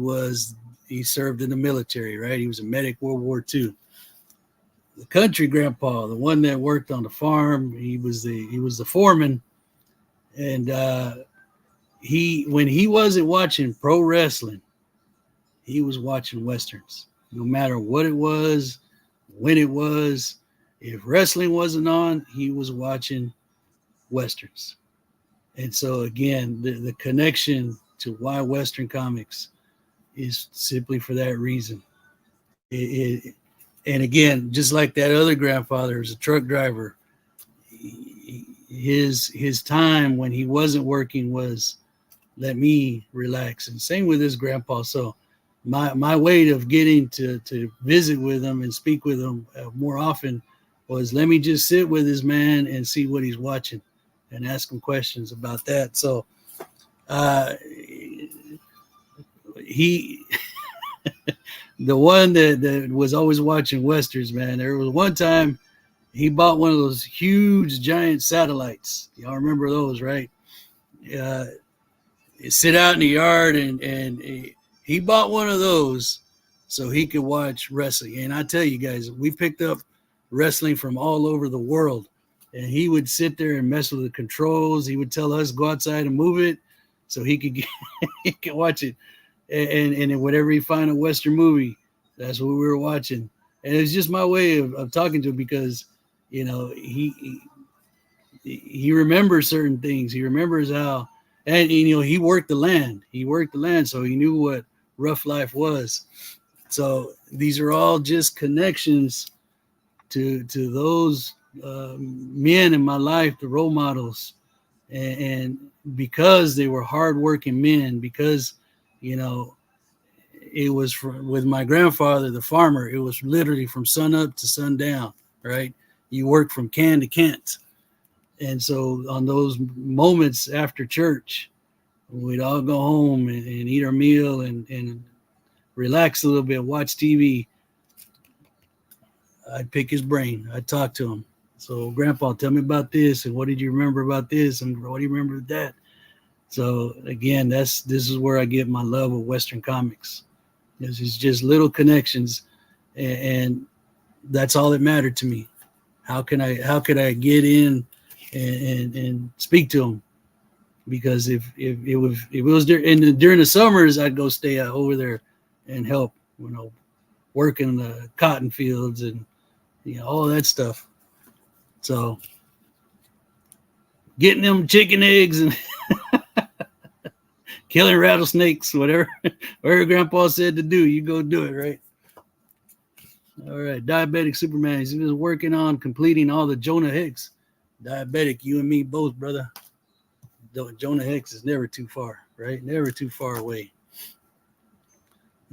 served in the military, right? He was a medic World War II. The country grandpa, the one that worked on the farm, he was the foreman, and when he wasn't watching pro wrestling, he was watching Westerns. No matter what it was, when it was, if wrestling wasn't on, he was watching Westerns. And so again, the connection to why Western comics is simply for that reason. And again, just like that other grandfather who's a truck driver, his time when he wasn't working was let me relax. And same with his grandpa. So my way of getting to visit with him and speak with him more often was let me just sit with this man and see what he's watching and ask him questions about that. So he the one that was always watching Westerns, man. There was one time he bought one of those huge giant satellites. Y'all remember those, right? Sit out in the yard, and he bought one of those so he could watch wrestling. And I tell you guys, we picked up wrestling from all over the world, and he would sit there and mess with the controls. He would tell us go outside and move it so he could he could watch it. And whenever he find a Western movie, that's what we were watching. And it's just my way of talking to him because, you know, he remembers certain things. He remembers how, and you know, he worked the land. So he knew what rough life was. So these are all just connections to those men in my life, the role models, and because they were hardworking men, because you know, it was with my grandfather, the farmer, it was literally from sun up to sundown, right? You work from can to can't. And so on those moments after church, we'd all go home and eat our meal and relax a little bit, watch TV. I'd pick his brain. I'd talk to him. So, Grandpa, tell me about this. And what did you remember about this? And what do you remember of that? So again, this is where I get my love of Western comics. This is just little connections, and that's all that mattered to me. How could I get in and speak to them? Because if it was during the summers, I'd go stay over there and help, you know, work in the cotton fields and you know all that stuff. So getting them chicken eggs and killing rattlesnakes, whatever Grandpa said to do, you go do it, right? All right, Diabetic Superman. He was working on completing all the Jonah Hex. Diabetic, you and me both, brother. Jonah Hex is never too far, right? Never too far away.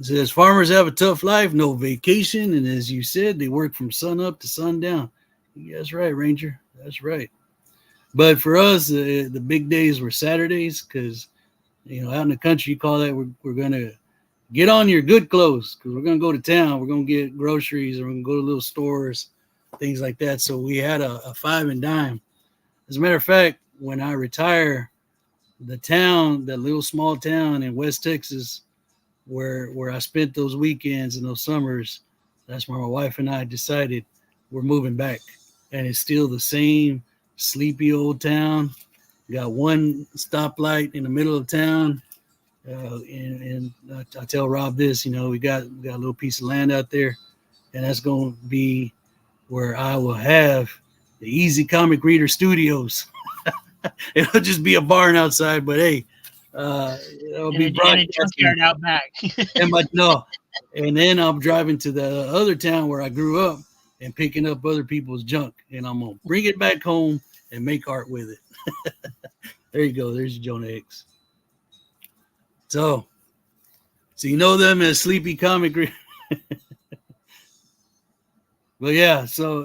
It says farmers have a tough life, no vacation, and as you said, they work from sun up to sundown. That's right, Ranger. That's right. But for us, the big days were Saturdays because you know, out in the country, you call that we're going to get on your good clothes because we're going to go to town. We're going to get groceries or we're going to go to little stores, things like that. So we had a 5 and dime. As a matter of fact, when I retire, the town, that little small town in West Texas, where I spent those weekends and those summers, that's where my wife and I decided we're moving back. And it's still the same sleepy old town. Got one stoplight in the middle of town, and I tell Rob this, you know, we got a little piece of land out there, and that's going to be where I will have the Easy Comic Reader Studios. It'll just be a barn outside, but hey, it'll be
broadcasting out back.
And then I'm driving to the other town where I grew up and picking up other people's junk, and I'm gonna bring it back home and make art with it. There you go. There's Jonah Hex. So you know them as Sleepy Comic. But yeah, so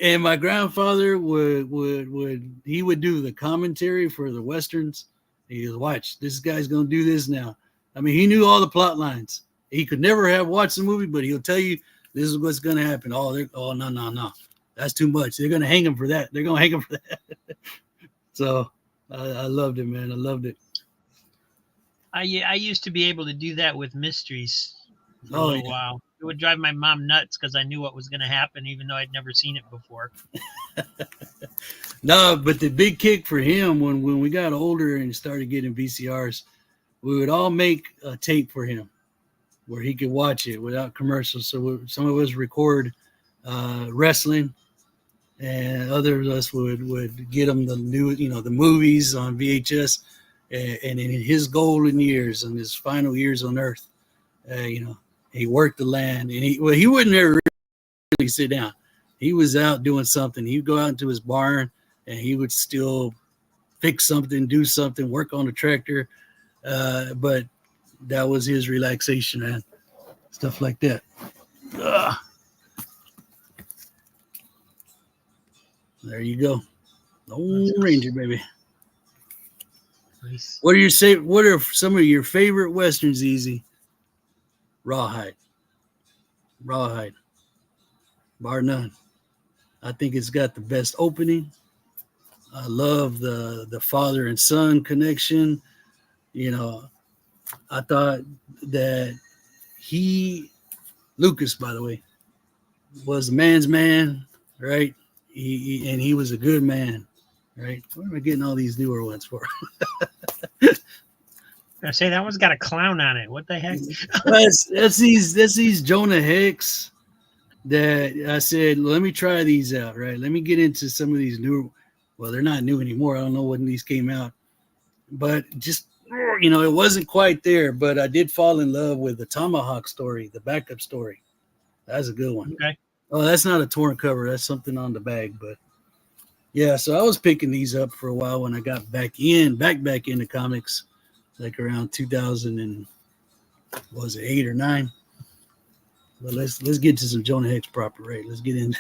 and my grandfather would do the commentary for the Westerns. He goes, watch, this guy's gonna do this now. I mean, he knew all the plot lines. He could never have watched the movie, but he'll tell you this is what's going to happen. Oh, no. That's too much. They're going to hang him for that. They're going to hang him for that. So I loved it, man. I loved it.
I used to be able to do that with mysteries for a
Oh,
little
yeah.
while. It would drive my mom nuts because I knew what was going to happen, even though I'd never seen it before.
No, but the big kick for him when we got older and started getting VCRs, we would all make a tape for him where he could watch it without commercials. So some of us record wrestling, and others of us would get him the new, the movies on VHS. And in his golden years, in his final years on Earth, he worked the land, and he wouldn't ever really sit down. He was out doing something. He'd go out into his barn, and he would still fix something, do something, work on the tractor. But that was his relaxation, man. Stuff like that. There you go. Lone Ranger, baby.
Nice.
What are some of your favorite westerns, Easy? Rawhide, bar none. I think it's got the best opening. I love the father and son connection. I thought that Lucas, by the way, was a man's man, right? He was a good man, right? What am I getting all these newer ones for?
I say that one's got a clown on it. What the heck?
that's these Jonah Hicks that I said, let me try these out, right? Let me get into some of these new. Well, they're not new anymore. I don't know when these came out, but just it wasn't quite there. But I did fall in love with the Tomahawk story, the backup story. That's a good one.
Okay.
Oh, that's not a torn cover. That's something on the bag, but yeah. So I was picking these up for a while when I got back into comics. Like around 2000 and was it 8 or 9? But let's get to some Jonah Hex proper, right? Let's get in.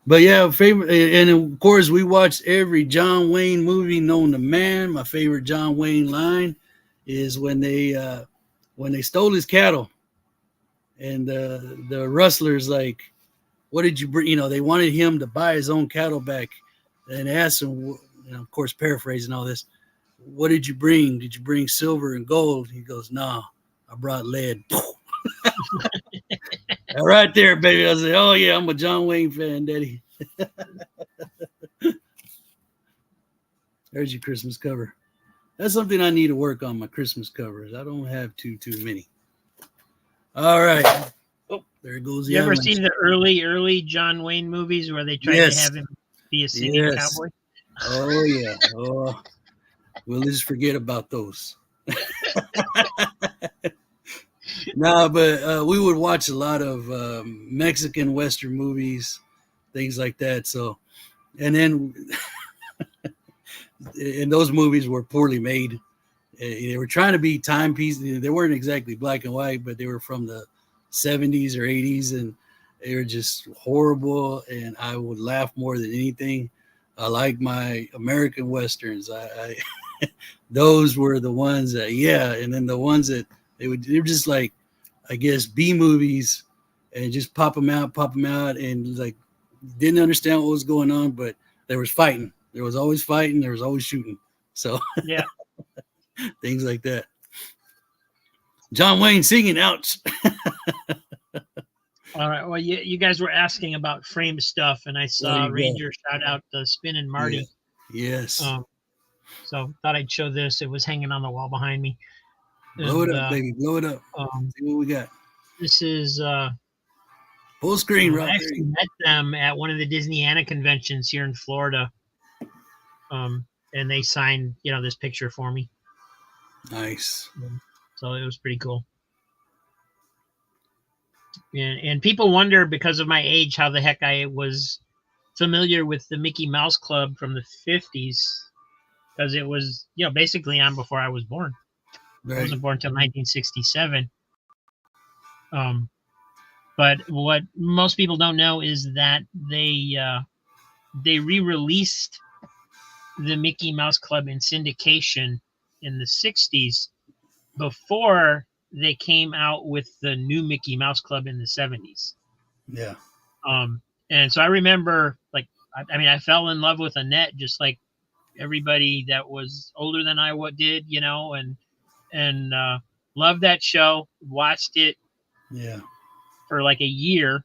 But yeah, favorite, and of course we watched every John Wayne movie known to man. My favorite John Wayne line is when they stole his cattle, and the rustlers like, what did you bring? They wanted him to buy his own cattle back. And asked him, of course, paraphrasing all this, what did you bring? Did you bring silver and gold? He goes, no, I brought lead. Right there, baby. I said, oh, yeah, I'm a John Wayne fan, Daddy. There's your Christmas cover. That's something I need to work on, my Christmas covers. I don't have too many. All right. Oh, there goes the
You ever seen the early John Wayne movies where they tried to have him be a singing cowboy?
Oh yeah. Oh, we'll just forget about those. No, but we would watch a lot of Mexican Western movies, things like that. So, and then, and those movies were poorly made. They were trying to be timepieces. They weren't exactly black and white, but they were from the 70s or 80s, and they were just horrible, and I would laugh more than anything. I like my American Westerns. I those were the ones that, and then the ones that they were just like, I guess, B movies, and just pop them out, and like didn't understand what was going on, but there was fighting. There was always fighting. There was always shooting. So
yeah,
things like that. John Wayne singing, ouch.
All right. Well, you guys were asking about frame stuff, and I saw Ranger shout out the Spin and Marty.
Yeah. Yes.
So thought I'd show this. It was hanging on the wall behind me.
Blow it up, baby. Blow it up. See what we got.
This is
full screen.
I actually met them at one of the Disneyana conventions here in Florida. And they signed, this picture for me.
Nice.
So it was pretty cool. And people wonder, because of my age, how the heck I was familiar with the Mickey Mouse Club from the 50s, because it was, basically on before I was born. Right. I wasn't born until 1967. But what most people don't know is that they re-released the Mickey Mouse Club in syndication in the 60s before they came out with the new Mickey Mouse Club in the 70s.
Yeah.
And so I remember, like, I fell in love with Annette just like everybody that was older than I did, and loved that show, watched it for like a year,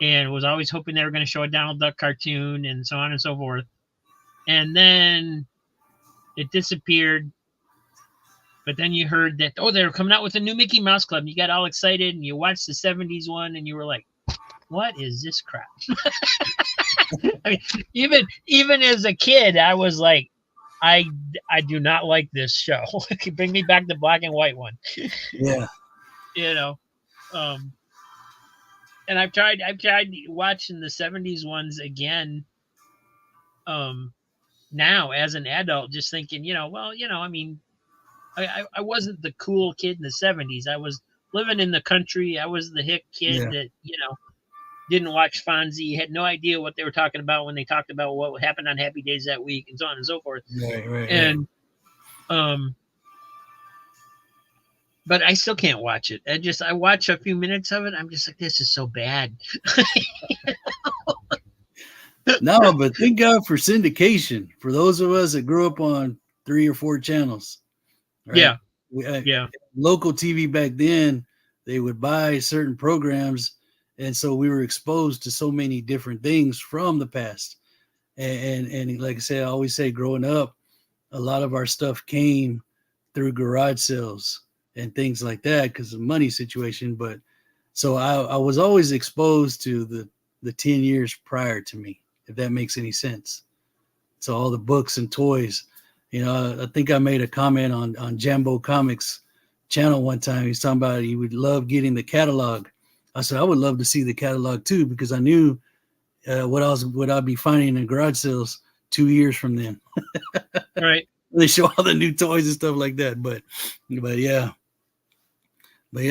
and was always hoping they were going to show a Donald Duck cartoon and so on and so forth. And then it disappeared. But then you heard that, they were coming out with a new Mickey Mouse Club. And you got all excited, and you watched the 70s one, and you were like, what is this crap? I mean, even as a kid, I was like, I do not like this show. Bring me back the black and white one.
Yeah.
And I've tried watching the 70s ones again now as an adult, just thinking, I mean, I wasn't the cool kid in the 70s. I was living in the country. I was the hick kid that, didn't watch Fonzie, had no idea what they were talking about when they talked about what happened on Happy Days that week and so on and so forth.
Right.
And, but I still can't watch it. I watch a few minutes of it. I'm just like, this is so bad.
No, but thank God for syndication. For those of us that grew up on 3 or 4 channels. Right?
Yeah.
Local TV back then, they would buy certain programs. And so we were exposed to so many different things from the past. And like I said, I always say growing up, a lot of our stuff came through garage sales and things like that because of the money situation. But so I was always exposed to the 10 years prior to me, if that makes any sense. So all the books and toys, I think I made a comment on Jambo Comics channel one time. He's talking about he would love getting the catalog. I said, I would love to see the catalog too, because I knew what I'd be finding in garage sales 2 years from then.
Right.
They show all the new toys and stuff like that. But yeah.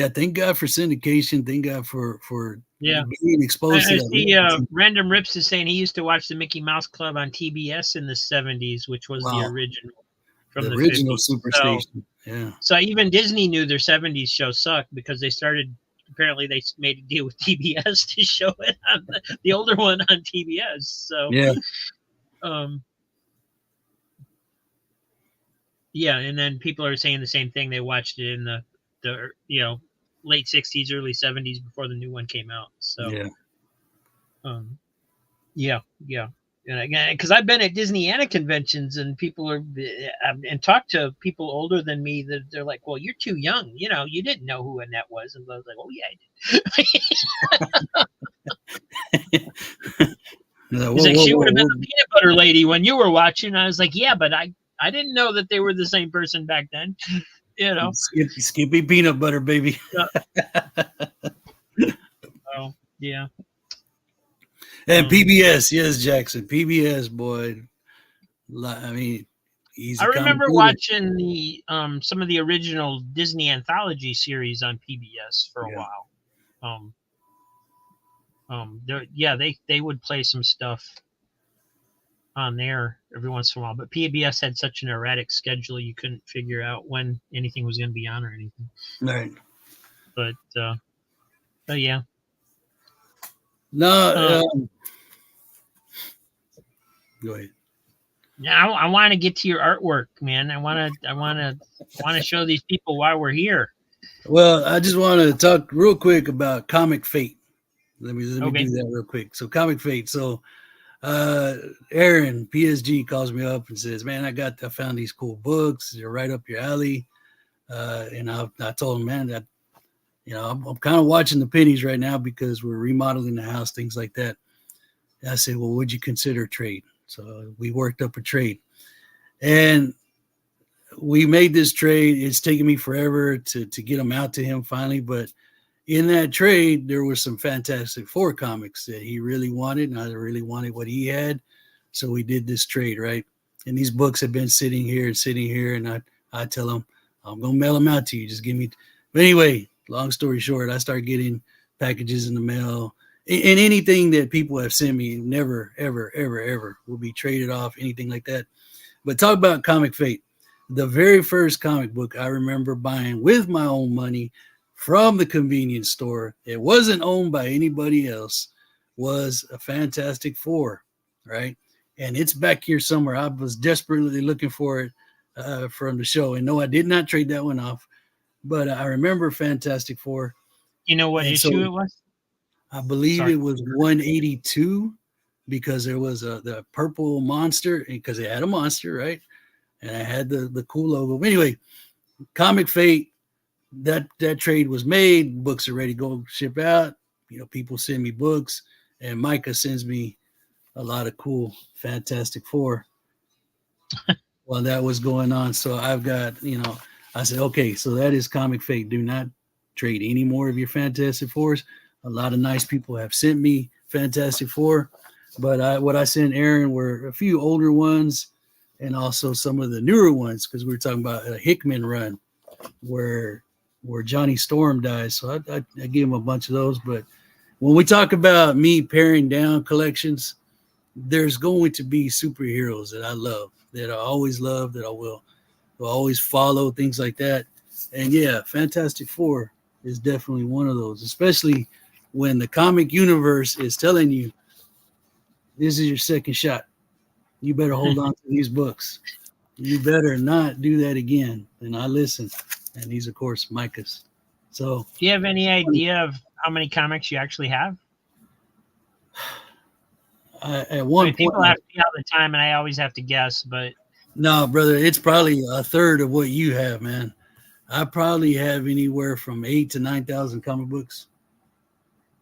Thank God for syndication. Thank God for being exposed to that.
See, Random Rips is saying he used to watch the Mickey Mouse Club on TBS in the 70s, which was the original from the
original
50s.
Superstation. Yeah.
So even Disney knew their 70s show sucked because they started. Apparently, they made a deal with TBS to show it on the older one on TBS. So and then people are saying the same thing. They watched it in the late 60s, early 70s before the new one came out. So And again, because I've been at Disneyana conventions and people and talked to people older than me that they're like, well, you're too young. You didn't know who Annette was. And I was like, oh, yeah, I did. She would have been the peanut butter lady when you were watching. I was like, yeah, but I didn't know that they were the same person back then.
Skippy peanut butter, baby.
Oh, yeah.
And PBS, yes, Jackson. PBS, boy. I mean,
I remember watching the some of the original Disney anthology series on PBS for a while. They would play some stuff on there every once in a while, but PBS had such an erratic schedule you couldn't figure out when anything was going to be on or anything.
Right.
But yeah.
No. Go ahead.
Now I want to get to your artwork, man. I want to show these people why we're here.
Well, I just want to talk real quick about Comic Fate. Let me do that real quick. So Comic Fate. So Aaron PSG calls me up and says, "Man, I found these cool books. They're right up your alley." And I told him, man, that I'm kind of watching the pennies right now because we're remodeling the house, things like that. And I said, well, would you consider a trade? So we worked up a trade, and we made this trade. It's taken me forever to get them out to him finally, but in that trade, there was some Fantastic Four comics that he really wanted, and I really wanted what he had. So we did this trade, right? And these books have been sitting here, and I tell him, I'm going to mail them out to you. Just give me. But anyway, long story short, I start getting packages in the mail. And anything that people have sent me, never, ever, ever, ever will be traded off, anything like that. But talk about Comic Fate. the very first comic book I remember buying with my own money from the convenience store, it wasn't owned by anybody else, was a Fantastic Four, right? And it's back here somewhere. I was desperately looking for it from the show. And no, I did not trade that one off, but I remember Fantastic Four.
You know what
And
issue it was?
I believe it was 182 because there was the purple monster, because it had a monster, right? And I had the cool logo. Anyway, Comic Fate, that trade was made. Books are ready to go ship out. You know, people send me books, and Micah sends me a lot of cool Fantastic Four while that was going on. So I've got, you know, I said, okay, so that is Comic Fate. Do not trade any more of your Fantastic Fours. A lot of nice people have sent me Fantastic Four, but what I sent Aaron were a few older ones and also some of the newer ones, because we were talking about a Hickman run where Johnny Storm dies. So I gave him a bunch of those. But when we talk about me paring down collections, there's going to be superheroes that I love, that I always love, that I will always follow, things like that. And yeah, Fantastic Four is definitely one of those, especially when the comic universe is telling you this is your second shot. You better hold on to these books. You better not do that again. And I listen. And these, of course, Micah's. So,
do you have any idea of how many comics you actually have?
At one point,
people ask me all the time, and I always have to guess. But
no, brother, it's probably a third of what you have, man. I probably have anywhere from 8,000 to 9,000 comic books,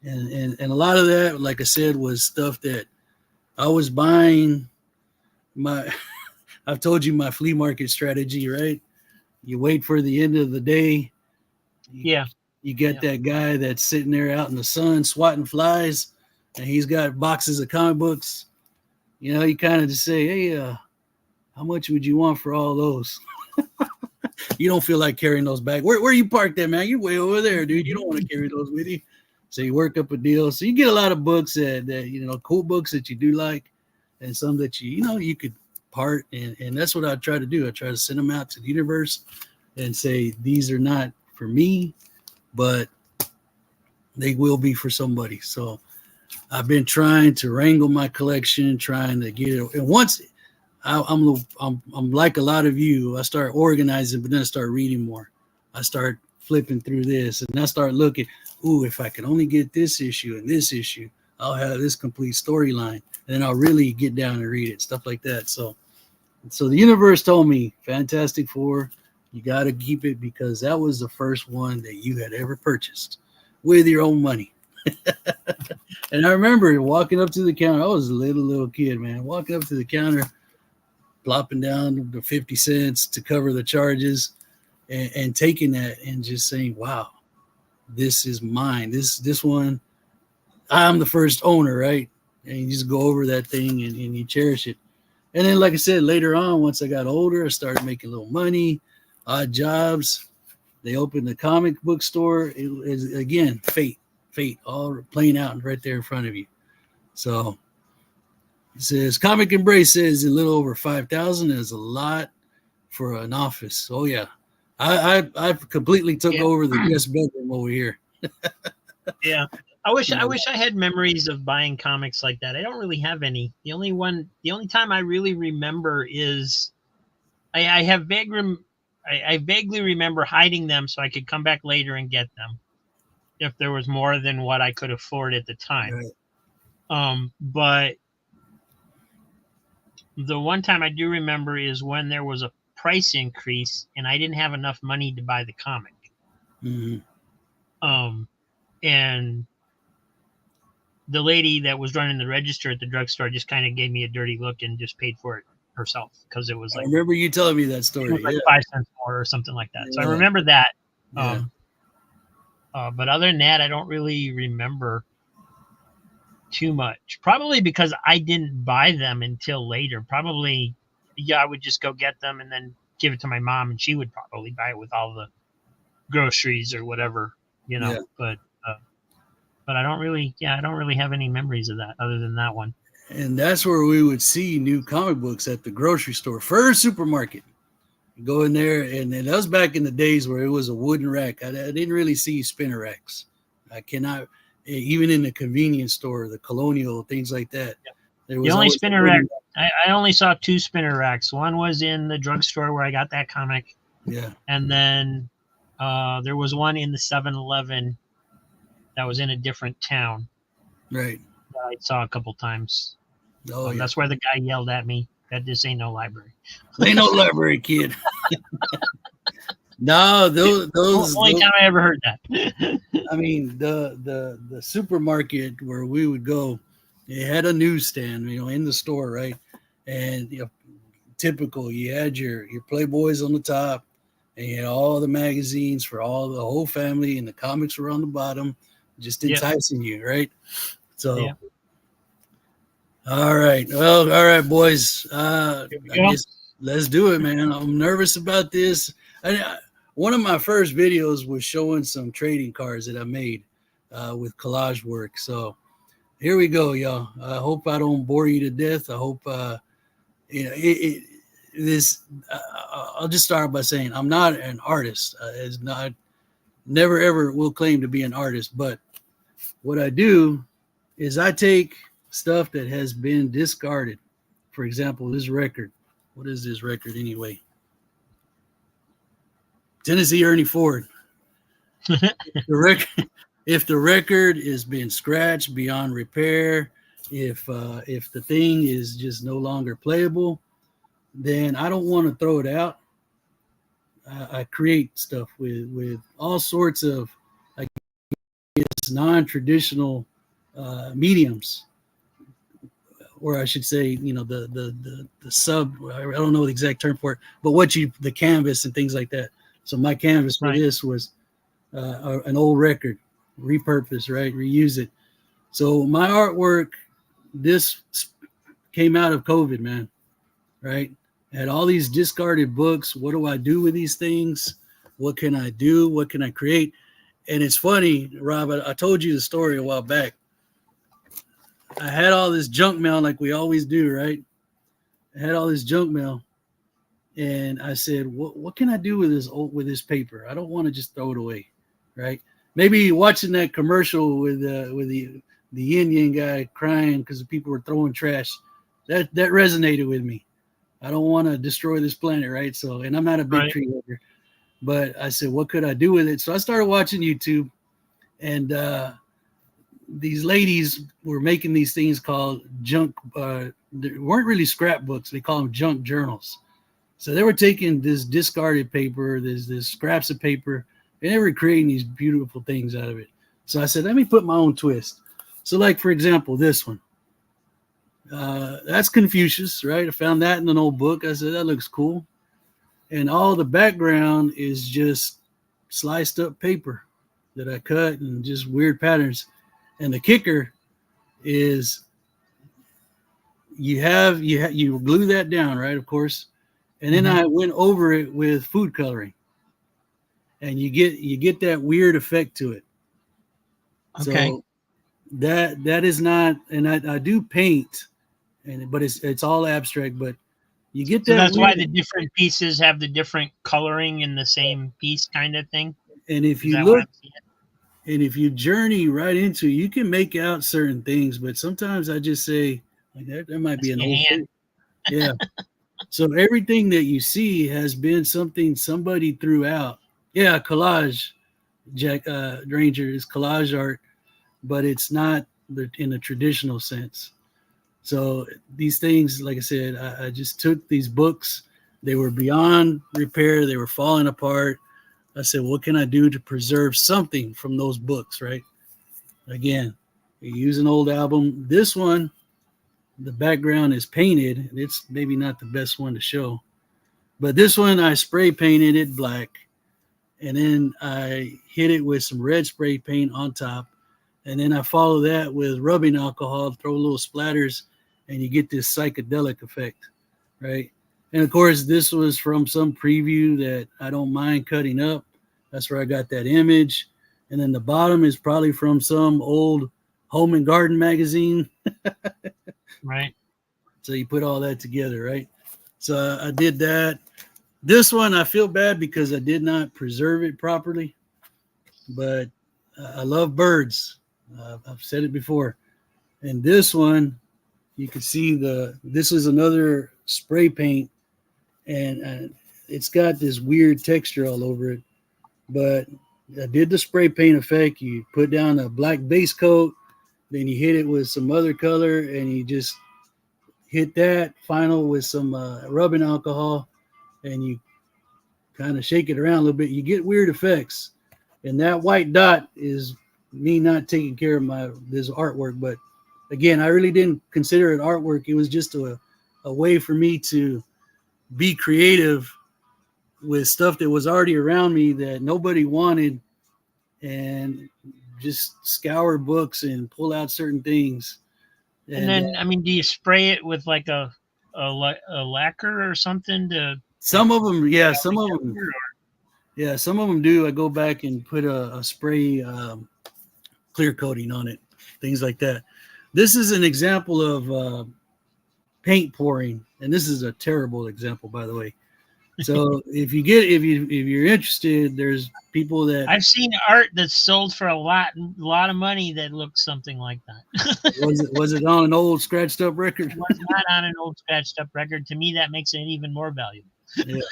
and a lot of that, like I said, was stuff that I was buying. I've told you my flea market strategy, right? You wait for the end of the day. You get that guy that's sitting there out in the sun swatting flies, and he's got boxes of comic books. You know, you kind of just say, hey, how much would you want for all those? You don't feel like carrying those back. Where you parked that, man? You're way over there, dude. You don't want to carry those with you. So you work up a deal. So you get a lot of books that you know, cool books that you do like, and some that you could part. And that's what I try to do. I try to send them out to the universe and say, these are not for me, but they will be for somebody. So I've been trying to wrangle my collection, trying to get it. And once I'm like a lot of you, I start organizing, but then I start reading more. I start flipping through this, and I start looking, if I can only get this issue and this issue, I'll have this complete storyline. And then I'll really get down and read it, stuff like that. So the universe told me, Fantastic Four, you got to keep it because that was the first one that you had ever purchased with your own money. And I remember walking up to the counter. I was a little kid, man, walking up to the counter, plopping down the 50 cents to cover the charges and taking that and just saying, wow, this is mine. This one, I'm the first owner, right? And you just go over that thing and you cherish it. And then, like I said, later on, once I got older, I started making a little money, odd jobs. They opened the comic book store. It was, again, fate, all playing out right there in front of you. So it says, Comic Embrace says a little over 5,000 is a lot for an office. Oh, yeah. I completely took over the guest bedroom over here.
Yeah. I wish I had memories of buying comics like that. I don't really have any. The only time I really remember is I vaguely remember hiding them so I could come back later and get them if there was more than what I could afford at the time. Right. But the one time I do remember is when there was a price increase and I didn't have enough money to buy the comic. Mm-hmm. And the lady that was running the register at the drugstore just kind of gave me a dirty look and just paid for it herself because it was like,
I remember you telling me that story. It was
like 5 cents more or something like that. So I remember that. Yeah. But other than that, I don't really remember too much. Probably because I didn't buy them until later. Probably, I would just go get them and then give it to my mom, and she would probably buy it with all the groceries or whatever, Yeah. But I don't really have any memories of that other than that one.
And that's where we would see new comic books at the grocery store, first supermarket. You go in there, and that was back in the days where it was a wooden rack. I didn't really see spinner racks. I cannot, even in the convenience store, the Colonial, things like that. There was
The only
always a
spinner
wooden
rack, I only saw 2 spinner racks. One was in the drugstore where I got that comic,
Yeah,
and then there was one in the 7-Eleven that was in a different town
right.
that I saw a couple times.
Oh, yeah.
That's where the guy yelled at me that this ain't no library.
Ain't no library, kid. No,
Only time I ever heard that.
I mean, the supermarket where we would go, it had a newsstand, in the store, right? And typical, you had your Playboys on the top, and you had all the magazines for the whole family, and the comics were on the bottom, just enticing you, right? So, all right, well, all right, boys. I guess let's do it, man. I'm nervous about this. One of my first videos was showing some trading cards that I made with collage work. So here we go, y'all. I hope I don't bore you to death. I hope I'll just start by saying I'm not an artist. Never ever will claim to be an artist. But what I do is I take stuff that has been discarded. For example, this record. What is this record anyway? Tennessee Ernie Ford. If the record is being scratched beyond repair, if the thing is just no longer playable, then I don't want to throw it out. I create stuff with all sorts of, I guess, non-traditional mediums, or I should say, the sub. I don't know the exact term for it, but the canvas and things like that. So my canvas for this was an old record, repurpose, right? Reuse it. So my artwork, this came out of COVID, man, right? I had all these discarded books. What do I do with these things? What can I do? What can I create? And it's funny, Rob, I told you the story a while back. I had all this junk mail like we always do, right? I had all this junk mail. And I said, what can I do with this paper? I don't want to just throw it away, right? Maybe watching that commercial with the Indian guy crying because people were throwing trash, that resonated with me. I don't want to destroy this planet, right? So, and I'm not a big tree hugger, but I said, what could I do with it? So I started watching YouTube, and these ladies were making these things called junk. They weren't really scrapbooks; they call them junk journals. So they were taking this discarded paper, this scraps of paper, and they were creating these beautiful things out of it. So I said, let me put my own twist. So, like, for example, this one. That's Confucius, right? I found that in an old book. I said, that looks cool. And all the background is just sliced up paper that I cut and just weird patterns. And the kicker is you glue that down, right? Of course. And then I went over it with food coloring, and you get that weird effect to it.
Okay.
So that is not, and I do paint, but it's all abstract. But you get that.
So that's why the different pieces have the different coloring in the same piece, kind of thing.
And if you look, and if you journey right into it, you can make out certain things. But sometimes I just say, like, there might be an old thing. Yeah. So everything that you see has been something somebody threw out. Yeah, collage, Jack Ranger is collage art, but it's not in the traditional sense. So these things, like I said, I just took these books. They were beyond repair. They were falling apart. I said, what can I do to preserve something from those books, right? Again, you use an old album. This one, the background is painted. It's maybe not the best one to show, but this one I spray painted it black, and then I hit it with some red spray paint on top, and then I follow that with rubbing alcohol, throw little splatters, and you get this psychedelic effect, right? And of course, this was from some preview that I don't mind cutting up. That's where I got that image. And then the bottom is probably from some old home and garden magazine.
Right.
So you put all that together, right? So I did that. This one I feel bad because I did not preserve it properly, but I love birds. I've said it before. And this one, you can see this is another spray paint, and it's got this weird texture all over it. But I did the spray paint effect. You put down a black base coat, then you hit it with some other color, and you just hit that final with some rubbing alcohol, and you kind of shake it around a little bit. You get weird effects. And that white dot is me not taking care of this artwork. But again, I really didn't consider it artwork. It was just a way for me to be creative with stuff that was already around me that nobody wanted, and just scour books and pull out certain things.
And then, I mean, do you spray it with like a lacquer or something to?
Some of them, yeah. Some of them, yeah. Some of them do. I go back and put a spray clear coating on it, things like that. This is an example of paint pouring, and this is a terrible example, by the way. So if you're interested, there's people that
I've seen art that's sold for a lot of money that looks something like that.
was it on an old scratched up record?
It was not on an old scratched up record. To me, that makes it even more valuable.
Yeah.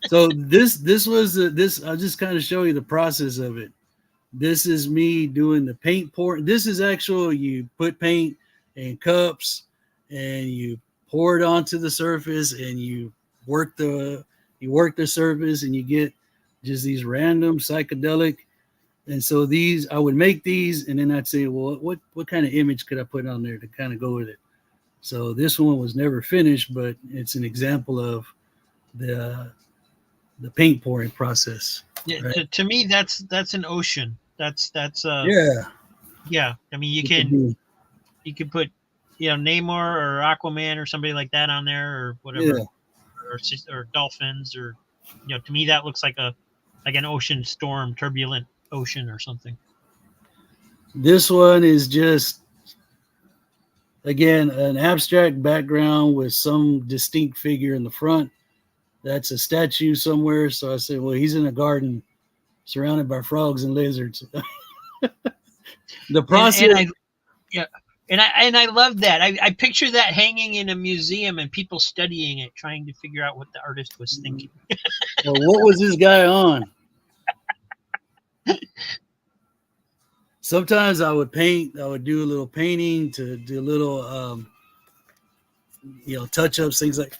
So this was this. I'll just kind of show you the process of it. This is me doing the paint pour. This is actual. You put paint in cups and you pour it onto the surface, and you work the surface, and you get just these random psychedelic. And so these, I would make these, and then I'd say, well, what kind of image could I put on there to kind of go with it? So this one was never finished, but it's an example of the paint pouring process.
Yeah,
right?
to me, that's an ocean. That's
yeah.
I mean, you could put Namor or Aquaman or somebody like that on there, or whatever, or dolphins, or to me that looks like an ocean storm, turbulent ocean or something.
This one is just, again, an abstract background with some distinct figure in the front. That's a statue somewhere. So I said, well, he's in a garden surrounded by frogs and lizards. The process.
And I love that. I picture that hanging in a museum and people studying it, trying to figure out what the artist was thinking.
Well, what was this guy on? Sometimes I would paint. I would do a little painting to do a little, touch-ups, things like.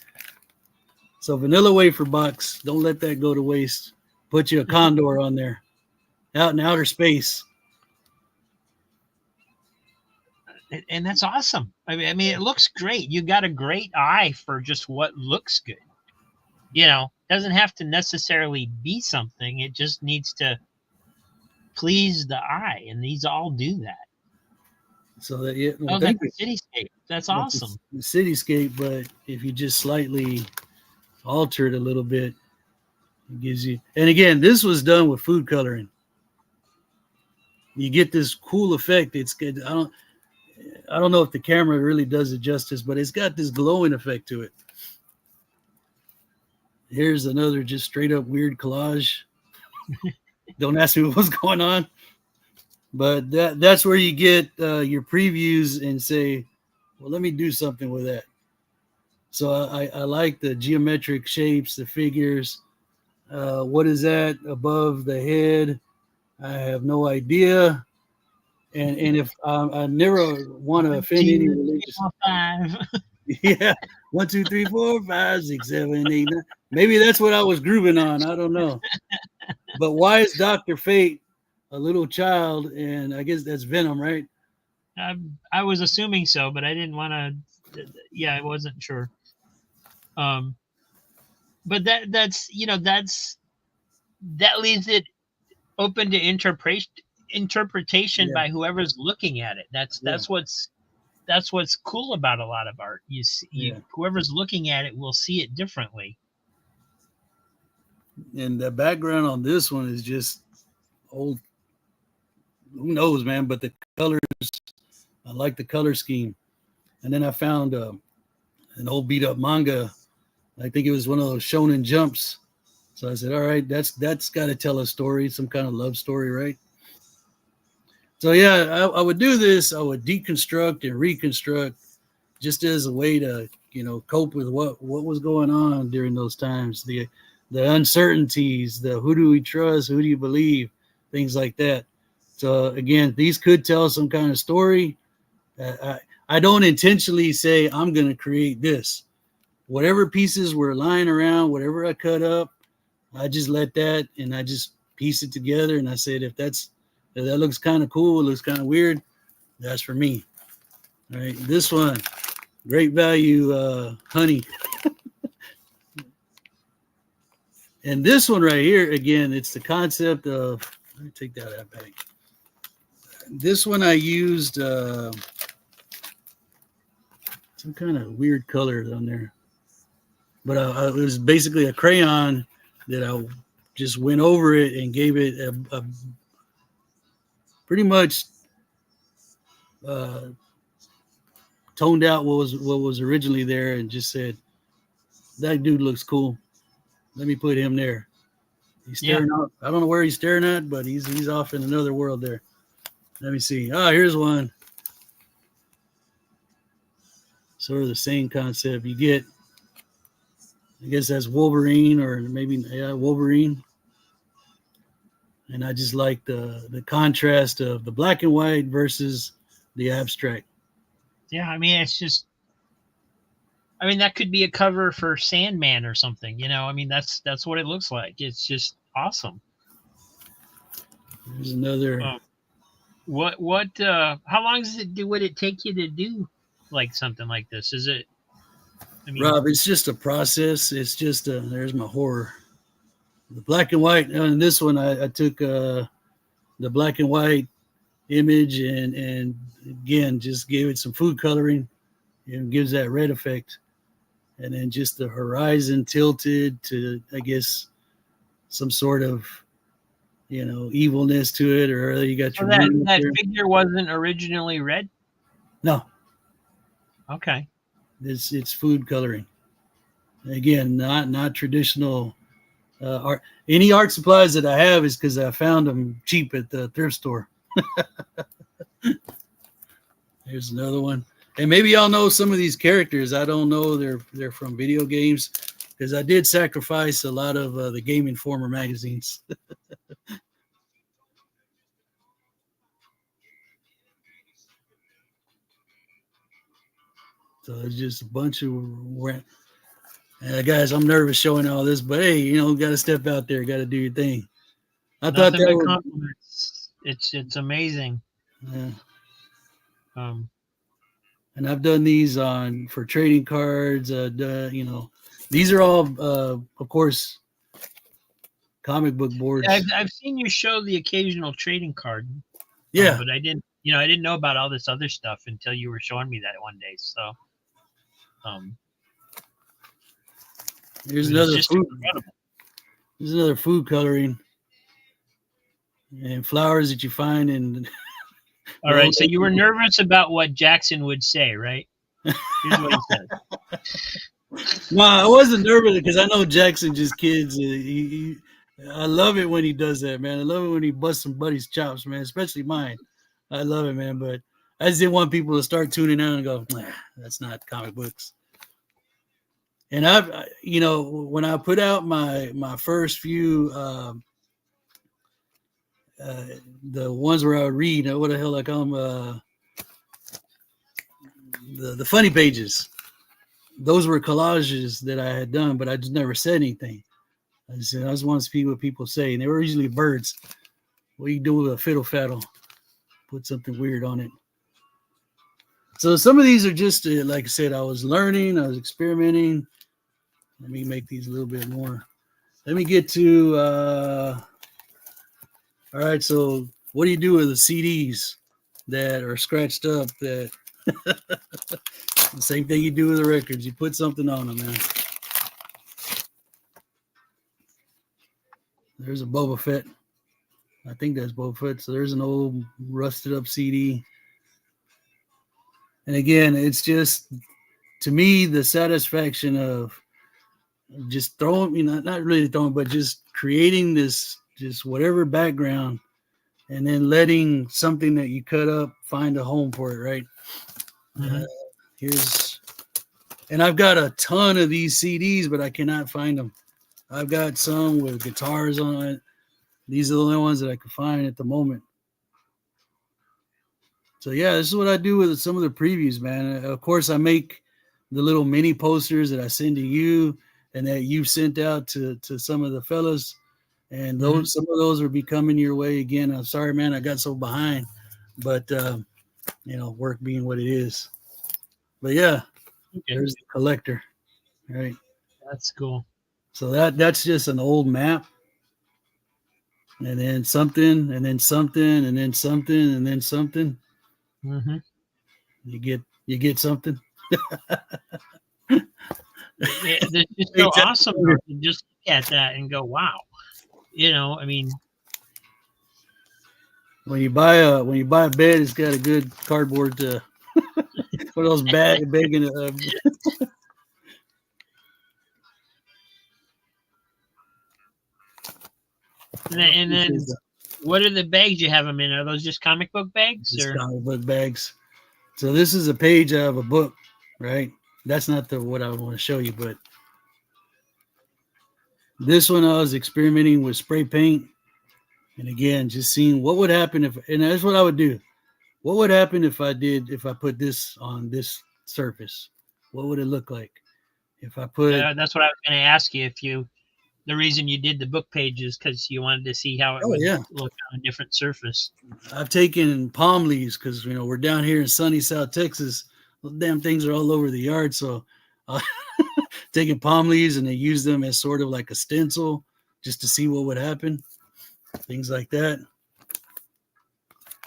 So vanilla wafer box, don't let that go to waste. Put you a condor on there, out in outer space.
And that's awesome. I mean, it looks great. You got a great eye for just what looks good. Doesn't have to necessarily be something. It just needs to please the eye, and these all do that.
So that
that's the cityscape. That's awesome.
The cityscape, but if you just slightly alter it a little bit, it gives you. And again, this was done with food coloring. You get this cool effect. It's good. I don't know if the camera really does it justice, but it's got this glowing effect to it. Here's another just straight up weird collage. Don't ask me what's going on, but that's where you get your previews and say, well, let me do something with that. So I like the geometric shapes, the figures. What is that above the head? I have no idea. And if I never want to offend any religious.
5.
Yeah. 1, 2, 3, 4, 5, 6, 7, 8, 9. Maybe that's what I was grooving on. I don't know. But why is Dr. Fate a little child? And I guess that's Venom, right?
I was assuming so, but I didn't want to. Yeah, I wasn't sure. But that leaves it open to interpretation by whoever's looking at it. That's what's cool about a lot of art. Whoever's looking at it will see it differently.
And the background on this one is just old. Who knows, man? But the colors, I like the color scheme. And then I found an old beat up manga I think it was one of those Shonen Jumps. So I said, all right, that's got to tell a story, some kind of love story, right? So yeah, I would do this. I would deconstruct and reconstruct just as a way to, cope with what was going on during those times, the uncertainties, the who do we trust, who do you believe, things like that. So again, these could tell some kind of story. I don't intentionally say I'm going to create this. Whatever pieces were lying around, whatever I cut up, I just let that, and I just piece it together. And I said, if that looks kind of cool, it looks kind of weird, that's for me. All right, this one, great value honey. And this one right here, again, it's the concept of, let me take that out back. This one I used some kind of weird color on there. But it was basically a crayon that I just went over it and gave it a pretty much toned out what was originally there, and just said, that dude looks cool. Let me put him there. He's staring out. I don't know where he's staring at, but he's off in another world there. Let me see. Here's one. Sort of the same concept. You get, I guess that's Wolverine, or maybe Wolverine. And I just like the contrast of the black and white versus the abstract.
Yeah, I mean, it's just, that could be a cover for Sandman or something, I mean, that's what it looks like. It's just awesome.
There's another.
How long would it take you to do like something like this? Is it,
Rob, it's just a process. It's just there's my horror. The black and white, and this one I took the black and white image and again just gave it some food coloring. It gives that red effect, and then just the horizon tilted to, I guess, some sort of evilness to it, or you got your
that figure wasn't originally red.
No.
Okay.
It's food coloring. Again, not traditional art. Any art supplies that I have is because I found them cheap at the thrift store. Here's another one. And maybe y'all know some of these characters. I don't know. They're from video games, because I did sacrifice a lot of the Game Informer magazines. So it's just a bunch of guys. I'm nervous showing all this, but hey, got to step out there, got to do your thing. I thought that was
compliments. It's amazing.
Yeah. And I've done these for trading cards. These are all, of course, comic book boards.
I've seen you show the occasional trading card.
Yeah,
but I didn't know about all this other stuff until you were showing me that one day. So,
here's another food coloring and flowers that you find in.
All right, so you were nervous about what Jackson would say, right? Here's what he said.
No, I wasn't nervous because I know Jackson just kids. I love it when he does that, man. I love it when he busts somebody's chops, man, especially mine. I love it, man. But I just didn't want people to start tuning out and go, that's not comic books. And when I put out my first few, the ones where I would read, what the hell I call them, the funny pages. Those were collages that I had done, but I just never said anything. I just want to see what people say. And they were usually birds. What you do with a fiddle faddle? Put something weird on it. So some of these are just, like I said, I was learning, I was experimenting. Let me make these a little bit more. Let me get to, all right, so what do you do with the CDs that are scratched up? That the same thing you do with the records. You put something on them, man. There's a Boba Fett. I think that's Boba Fett. So there's an old rusted up CD. And again, it's just, to me, the satisfaction of just throwing, not really throwing, but just creating this, just whatever background, and then letting something that you cut up find a home for it, right?
Mhm.
And I've got a ton of these CDs, but I cannot find them. I've got some with guitars on it. These are the only ones that I can find at the moment. So yeah, this is what I do with some of the previews, man. Of course, I make the little mini posters that I send to you and that you've sent out to some of the fellas. And those some of those will be coming your way again. I'm sorry, man, I got so behind, but work being what it is. But yeah,
Okay.
there's the collector, right?
That's cool.
So that's just an old map, and then something, and then something, and then something, and then something.
Mm-hmm.
You get something.
It's just so awesome to just look at that and go, wow. I mean,
when you buy a bed, it's got a good cardboard for those begging.
And then what are the bags you have them in? Are those just comic book bags?
Just comic book bags. So this is a page out of a book, right? That's not what I want to show you, but this one I was experimenting with spray paint, and again, just seeing what would happen and that's what I would do. What would happen if I put this on this surface? What would it look like if I put?
That's what I was going to ask you. The reason you did the book page is because you wanted to see how it would look on a different surface.
I've taken palm leaves because we're down here in sunny South Texas. Those damn things are all over the yard, so taking palm leaves and they use them as sort of like a stencil just to see what would happen. Things like that.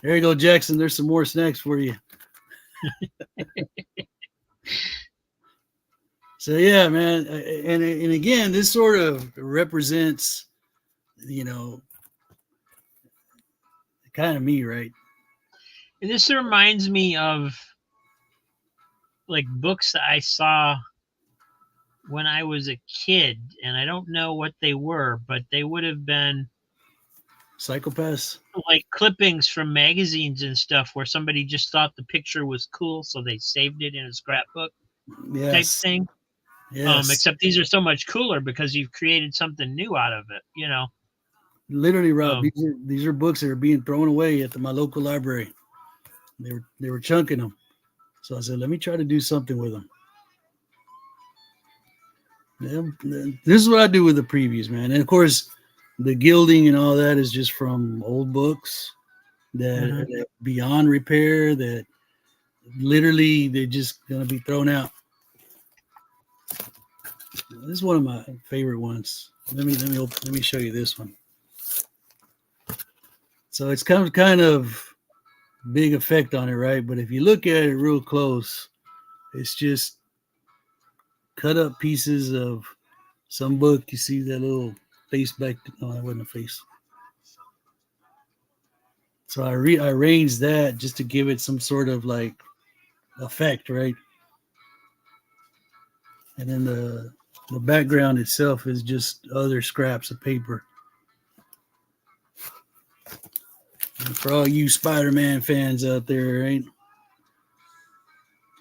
There you go, Jackson. There's some more snacks for you. So yeah, man, and again, this sort of represents, kind of me, right?
And this reminds me of like books that I saw when I was a kid, and I don't know what they were, but they would have been
Psychopaths,
like clippings from magazines and stuff where somebody just thought the picture was cool, so they saved it in a scrapbook type thing.
Yes.
Except these are so much cooler because you've created something new out of it,
Literally, Rob, these are books that are being thrown away at my local library. They were chunking them, so I said, let me try to do something with them. Yeah, this is what I do with the previews, man. And of course, the gilding and all that is just from old books that are beyond repair, that literally they're just gonna be thrown out. This is one of my favorite ones. Let me show you this one. So it's kind of big effect on it, right? But if you look at it real close, it's just cut up pieces of some book. You see that little face back? No, that wasn't a face. So I arranged that just to give it some sort of like effect, right? And then the background itself is just other scraps of paper. And for all you Spider-Man fans out there, right?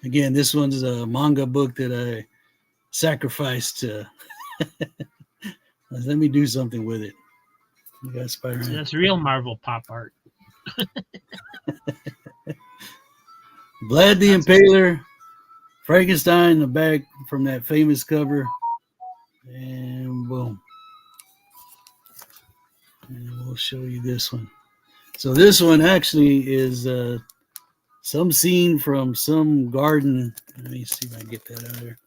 Again, this one's a manga book that I sacrificed to. Let me do something with it. You got Spider-Man.
So that's real Marvel pop art.
Vlad the Impaler, Frankenstein, the back from that famous cover, and boom. And we'll show you this one. So this one actually is some scene from some garden. Let me see if I can get that out of there.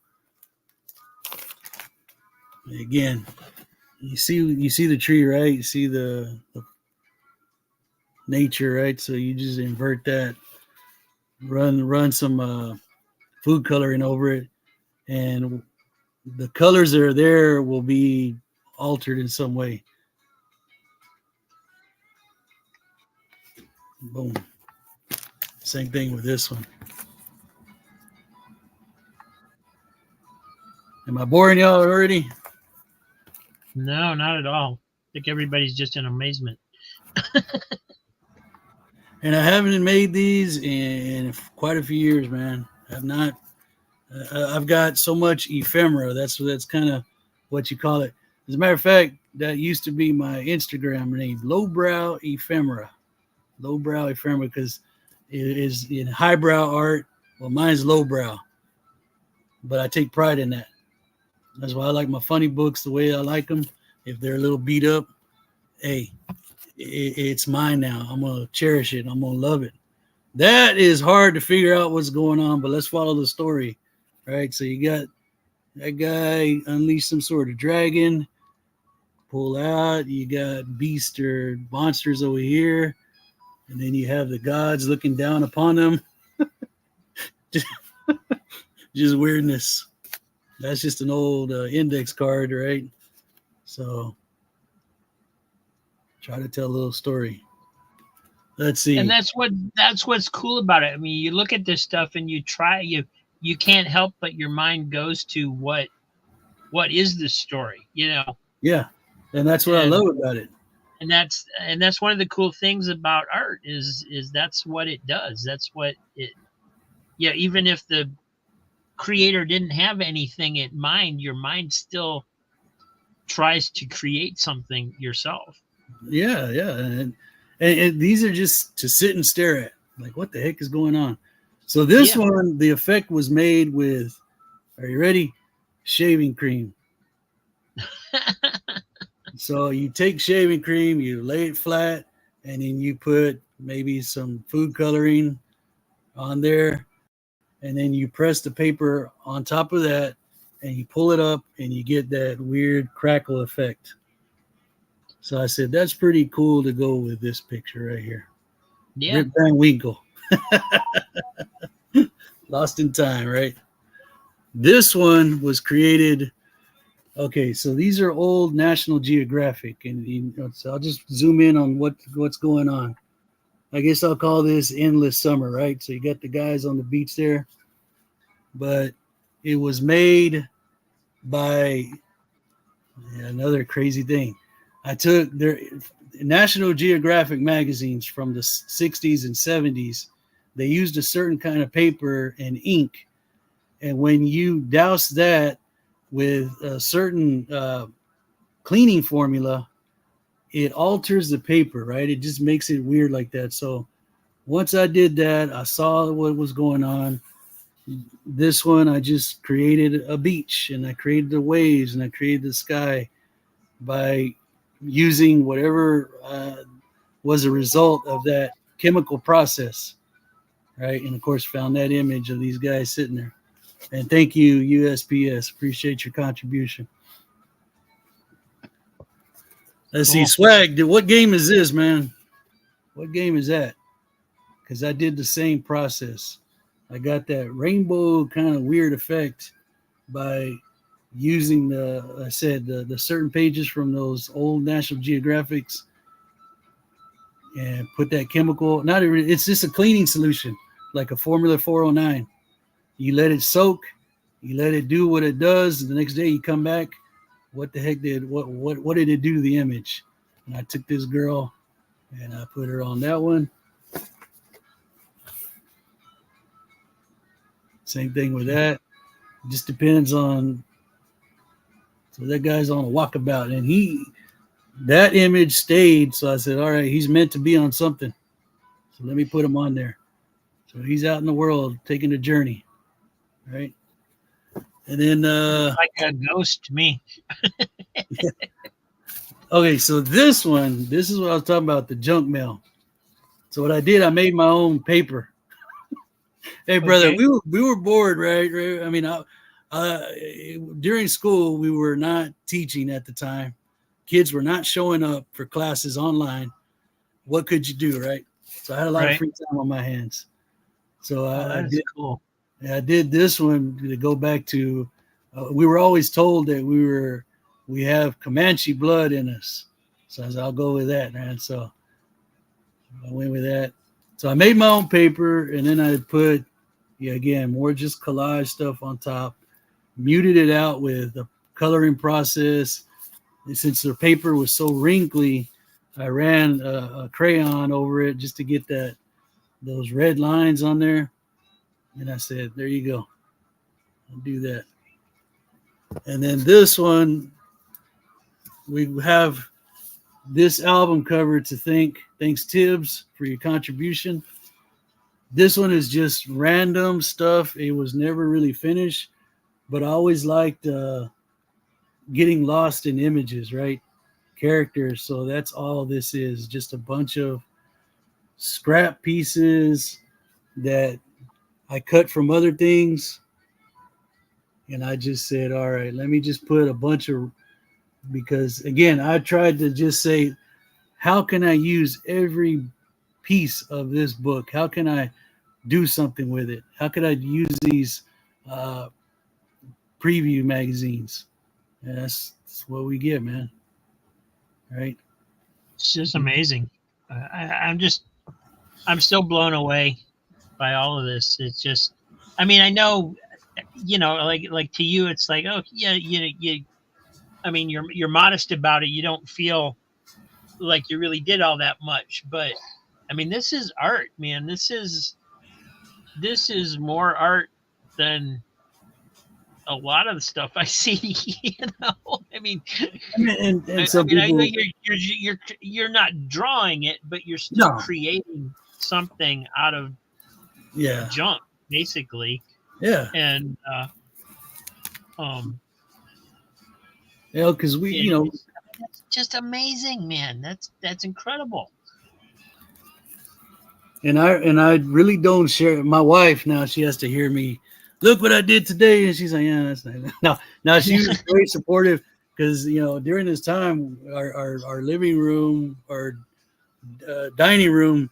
Again, you see the tree, right? You see the nature, right? So you just invert that, run some food coloring over it, and the colors that are there will be altered in some way. Boom. Same thing with this one. Am I boring y'all already?
No, not at all. I think everybody's just in amazement.
And I haven't made these in quite a few years, man. I've not. I've got so much ephemera. That's kind of what you call it. As a matter of fact, that used to be my Instagram name, lowbrow ephemera. Lowbrow ephemera, because it is in highbrow art. Well, mine's lowbrow, but I take pride in that. That's why I like my funny books the way I like them. If they're a little beat up, hey, it's mine now. I'm gonna cherish it. I'm gonna love it. That is hard to figure out what's going on, but let's follow the story, right? So you got that guy unleash some sort of dragon, pull out. You got beast or monsters over here, and then you have the gods looking down upon them. Just weirdness. That's just an old index card, right? So try to tell a little story. Let's see.
And that's what's cool about it. I mean, you look at this stuff and you can't help but your mind goes to what is the story, you know?
Yeah. And that's what I love about it.
And that's one of the cool things about art is that's what it does. That's what it, yeah, even if the creator didn't have anything in mind, your mind still tries to create something yourself.
Yeah, yeah. And these are just to sit and stare at. Like, what the heck is going on? So this one, the effect was made with, are you ready? Shaving cream. So you take shaving cream, you lay it flat, and then you put maybe some food coloring on there, and then you press the paper on top of that, and you pull it up, and you get that weird crackle effect. So I said, that's pretty cool to go with this picture right here.
Yeah.
Rip Van Winkle. Lost in time, right? This one was created. Okay, so these are old National Geographic, and so I'll just zoom in on what's going on. I guess I'll call this Endless Summer, right? So you got the guys on the beach there, but it was made by another crazy thing. I took their National Geographic magazines from the 60s and 70s. They used a certain kind of paper and ink, and when you douse that with a certain cleaning formula, it alters the paper, right? It just makes it weird like that. So once I did that, I saw what was going on. This one, I just created a beach, and I created the waves, and I created the sky by using whatever was a result of that chemical process, right? And of course, found that image of these guys sitting there. And thank you, USPS. Appreciate your contribution. Let's see, Swag. What game is this, man? What game is that? Because I did the same process. I got that rainbow kind of weird effect by using the certain pages from those old National Geographics and put that chemical. It's just a cleaning solution, like a Formula 409. You let it soak, you let it do what it does, and the next day you come back. What the heck what did it do to the image? And I took this girl and I put her on that one. Same thing with that. It just depends on. So that guy's on a walkabout, and that image stayed. So I said, all right, he's meant to be on something. So let me put him on there. So he's out in the world taking a journey. Right. And then
like a ghost to me.
Yeah. Okay, so this is what I was talking about, the junk mail. So what I did, I made my own paper. Hey brother, okay. we were bored, right? I mean, during school we were not teaching at the time. Kids were not showing up for classes online. What could you do, right? So I had a lot of free time on my hands. So I did cool. I did this one to go back to. We were always told that we have Comanche blood in us, so I said, I'll go with that, man. So I went with that. So I made my own paper, and then I put, again, more just collage stuff on top. Muted it out with the coloring process. And since the paper was so wrinkly, I ran a crayon over it just to get those red lines on there. And I said, there you go. I'll do that. And then this one, we have this album cover to thank. Thanks, Tibbs, for your contribution. This one is just random stuff. It was never really finished, but I always liked getting lost in images, right? Characters. So that's all this is, just a bunch of scrap pieces that I cut from other things. And I just said, all right, let me just put a bunch of, because again, I tried to just say, how can I use every piece of this book? How can I do something with it? How could I use these preview magazines? And that's what we get, man. Right?
It's just amazing. I'm still blown away by all of this. It's just, I mean, I know, like to you, it's like, oh yeah, I mean, you're modest about it. You don't feel like you really did all that much, but I mean, this is art, man. This is more art than a lot of the stuff I see. I mean,
and some people,
I know you're not drawing it, but you're still creating something out of junk, basically.
Yeah.
And
because
that's just amazing, man. That's incredible.
And I really don't share. My wife now, she has to hear me. Look what I did today, and she's like, "Yeah, that's nice." Now she was very supportive because during this time, our living room, our dining room,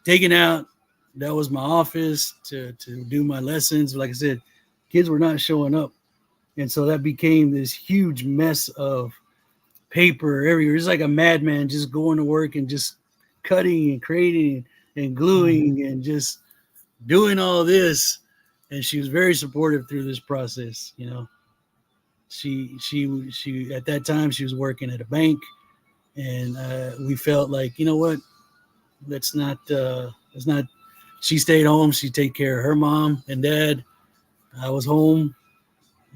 taken out. That was my office to do my lessons. Like I said, kids were not showing up, and so that became this huge mess of paper everywhere. It's like a madman just going to work and just cutting and creating and gluing and just doing all this. And she was very supportive through this process. She at that time she was working at a bank, and we felt like, you know what, let's not. She stayed home. She take care of her mom and dad. I was home,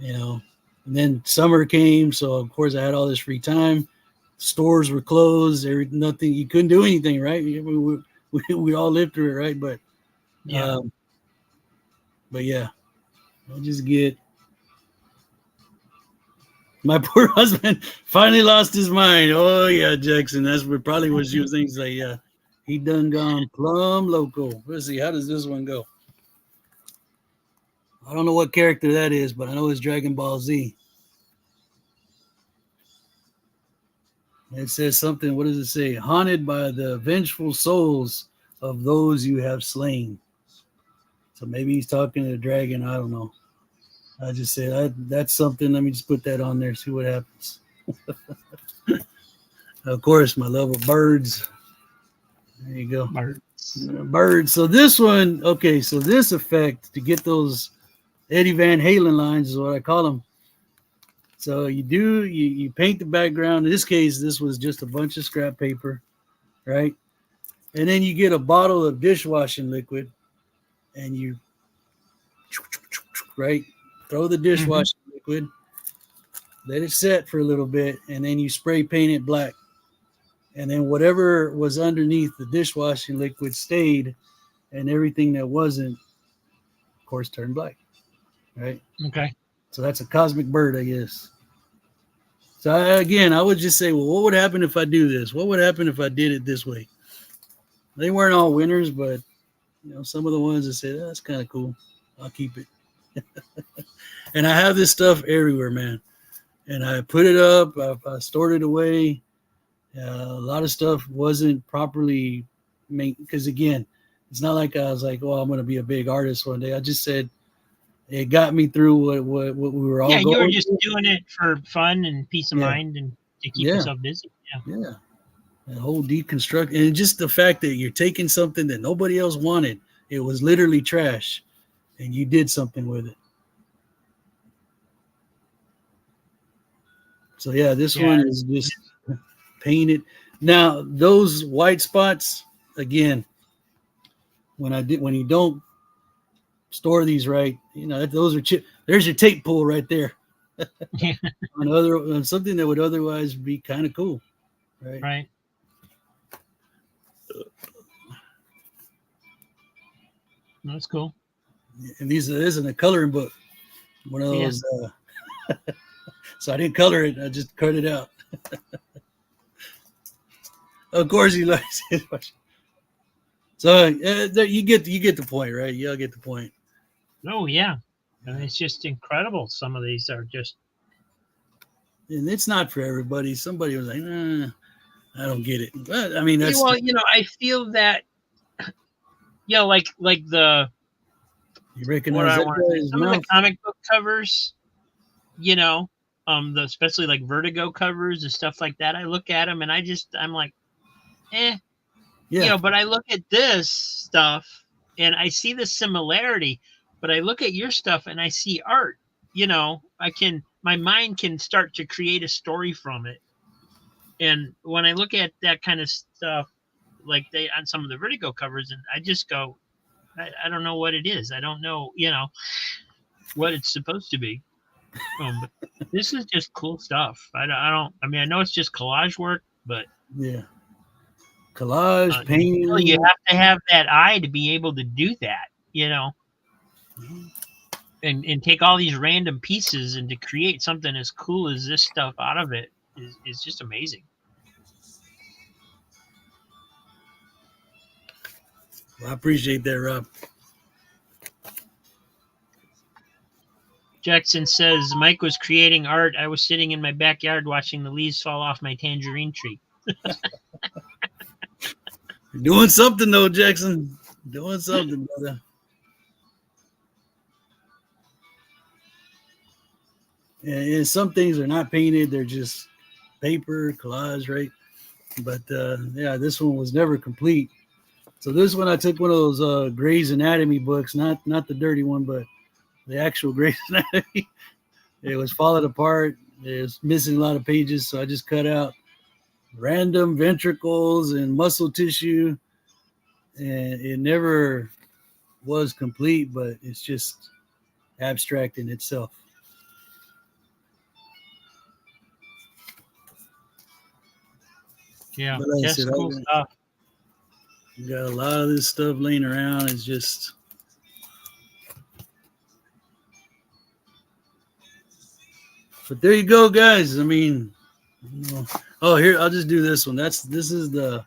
and then summer came, so of course I had all this free time. Stores were closed. Nothing. You couldn't do anything, right? We all lived through it, right? But yeah. But yeah, I just get my poor husband finally lost his mind. Oh yeah, Jackson. That's probably what she was thinking. Like, yeah, he done gone plumb loco. Let's see, how does this one go? I don't know what character that is, but I know it's Dragon Ball Z. It says something. What does it say? Haunted by the vengeful souls of those you have slain. So maybe he's talking to the dragon. I don't know. I just said that's something. Let me just put that on there, see what happens. Of course, my love of birds. There you go. Birds. So this one, okay, so this effect, to get those Eddie Van Halen lines is what I call them. So you paint the background. In this case, this was just a bunch of scrap paper, right? And then you get a bottle of dishwashing liquid, and you throw the dishwashing liquid, let it set for a little bit, and then you spray paint it black. And then whatever was underneath the dishwashing liquid stayed, and everything that wasn't, of course, turned black, right?
Okay.
So that's a cosmic bird, I guess. So I would just say, well, what would happen if I do this? What would happen if I did it this way? They weren't all winners, but some of the ones that said, that's kind of cool. I'll keep it. And I have this stuff everywhere, man. And I put it up. I stored it away. A lot of stuff wasn't properly made because, again, it's not like I was like, oh, I'm going to be a big artist one day. I just said it got me through what we were all going through.
Yeah, you were just doing it for fun and peace of mind and to keep yourself busy.
Yeah. The whole deconstruct, and just the fact that you're taking something that nobody else wanted. It was literally trash, and you did something with it. So yeah, this
Yeah.
one is just painted. Now those white spots again. When you don't store these right, those are chip. There's your tape pull right there. on something that would otherwise be kind of cool, right?
Right. That's cool.
And this isn't a coloring book. One of those. So I didn't color it. I just cut it out. Of course, he likes it. So you get the point, right? Y'all get the point.
Oh yeah, and it's just incredible. Some of these are just.
And it's not for everybody. Somebody was like, I don't get it. But I mean, that's
Well, I feel that. Like the.
You recognize
some of the comic book covers, especially like Vertigo covers and stuff like that. I look at them and I'm like, yeah. But I look at this stuff and I see the similarity. But I look at your stuff and I see art. My mind can start to create a story from it. And when I look at that kind of stuff, like on some of the Vertigo covers, and I just go, I don't know what it is. I don't know, what it's supposed to be. But this is just cool stuff. I know it's just collage work, but
yeah, collage painting.
You have to have that eye to be able to do that, and take all these random pieces and to create something as cool as this stuff out of it is just amazing.
Well, I appreciate that, Rob.
Jackson says, Mike was creating art. I was sitting in my backyard watching the leaves fall off my tangerine tree.
You're doing something, though, Jackson. Doing something, brother. And some things are not painted. They're just paper, collage, right? But, this one was never complete. So this one, I took one of those Grey's Anatomy books, not the dirty one, but the actual Grey's Anatomy. It was falling apart. It was missing a lot of pages, so I just cut out random ventricles and muscle tissue. And it never was complete, but it's just abstract in itself.
Yeah, that's cool stuff.
You got a lot of this stuff laying around. It's just but there you go, guys. I mean, here, I'll just do this one. This is the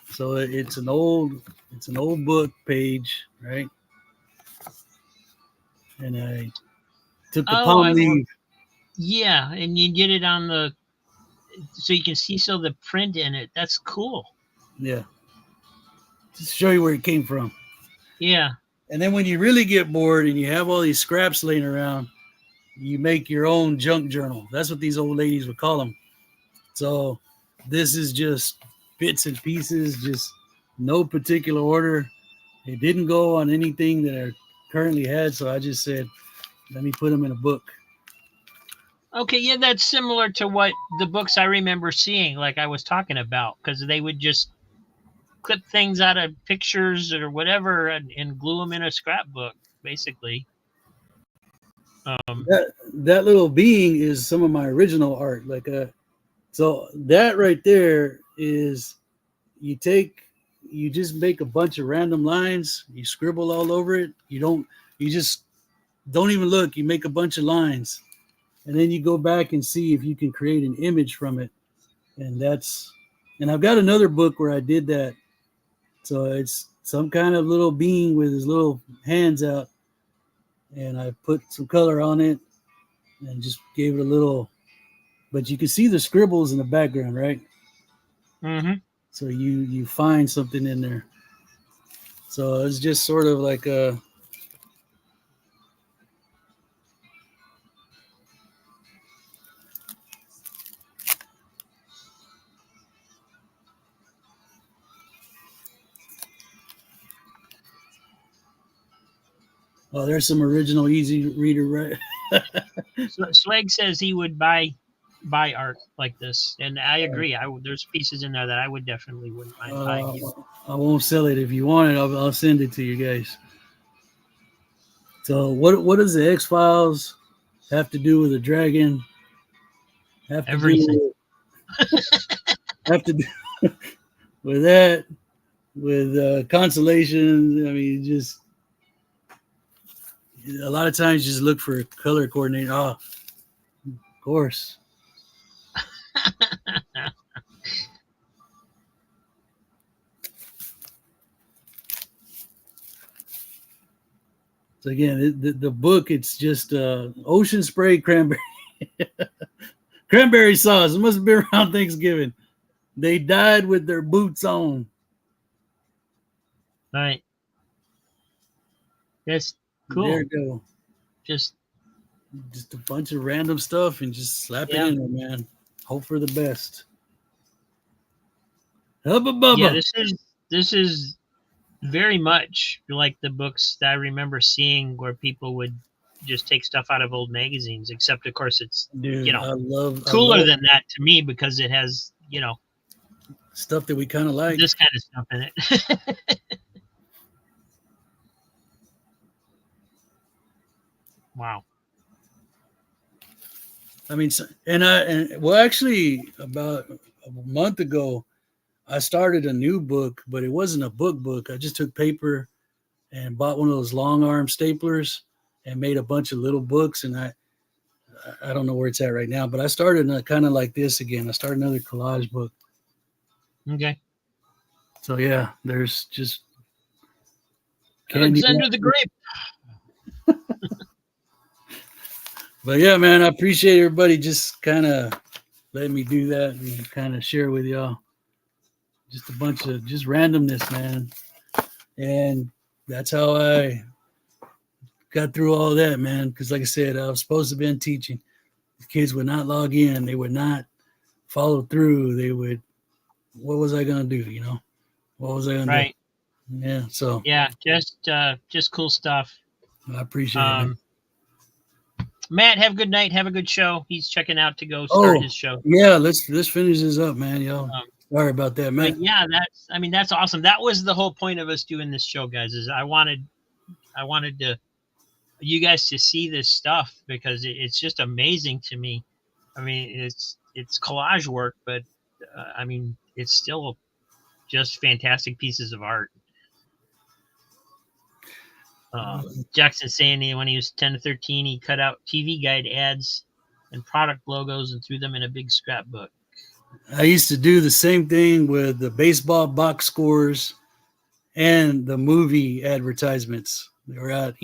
so it's an old book page, right? And I took the palm leaf.
Yeah, and you get it on the so you can see the print in it. That's cool.
Yeah. Just show you where it came from.
Yeah.
And then when you really get bored and you have all these scraps laying around, you make your own junk journal. That's what these old ladies would call them. So this is just bits and pieces, just no particular order. It didn't go on anything that I currently had, so I just said, let me put them in a book.
Okay, yeah, that's similar to what the books I remember seeing, like I was talking about, because they would just clip things out of pictures or whatever and glue them in a scrapbook, basically.
That little being is some of my original art. So that right there is you just make a bunch of random lines, you scribble all over it. You just don't even look. You make a bunch of lines, and then you go back and see if you can create an image from it. And I've got another book where I did that. So it's some kind of little being with his little hands out, and I put some color on it and just gave it a little, but you can see the scribbles in the background, right?
Mm-hmm.
So you find something in there. So it's just sort of like a, there's some original Easy Reader, right?
Swag says he would buy buy art like this, and I agree. There's pieces in there that I would definitely wouldn't mind buying.
I won't sell it. If you want it, I'll send it to you guys. So what does the X-Files have to do with a dragon?
Everything.
Have to do with that, with consolation. I mean, just a lot of times just look for a color coordinator. Oh, of course. So again, the book, it's just ocean spray cranberry. Cranberry sauce. It must have been around Thanksgiving. They died with their boots on.
Right. That's cool.
There you go.
Just
a bunch of random stuff and just slap it in there, man. Hope for the best. Hubba bubba.
Yeah, this is very much like the books that I remember seeing where people would just take stuff out of old magazines, except of course it's cooler than that to me because it has,
stuff that we kind of like.
This kind of stuff in it. Wow.
I mean, actually about a month ago, I started a new book, but it wasn't a book. I just took paper and bought one of those long arm staplers and made a bunch of little books. And I don't know where it's at right now, but I started kind of like this again. I started another collage book.
Okay.
So yeah, there's just
Alexander the Grape.
But yeah, man, I appreciate everybody just kind of letting me do that and kind of share with y'all. Just a bunch of just randomness, man. And that's how I got through all that, man. Because like I said, I was supposed to have been teaching. The kids would not log in. They would not follow through. They would, what was I going to do, What was I going to do? Yeah, so.
Yeah, just cool stuff.
I appreciate it, man.
Matt, have a good night. Have a good show. He's checking out to go start his show.
Yeah, let's finish this up, man. Yo, sorry about that, man.
Yeah, that's awesome. That was the whole point of us doing this show, guys. Is I wanted you guys to see this stuff because it's just amazing to me. I mean, it's collage work, but I mean, it's still just fantastic pieces of art. Jackson saying when he was 10 to 13, he cut out TV guide ads and product logos and threw them in a big scrapbook.
I used to do the same thing with the baseball box scores and the movie advertisements. They were out,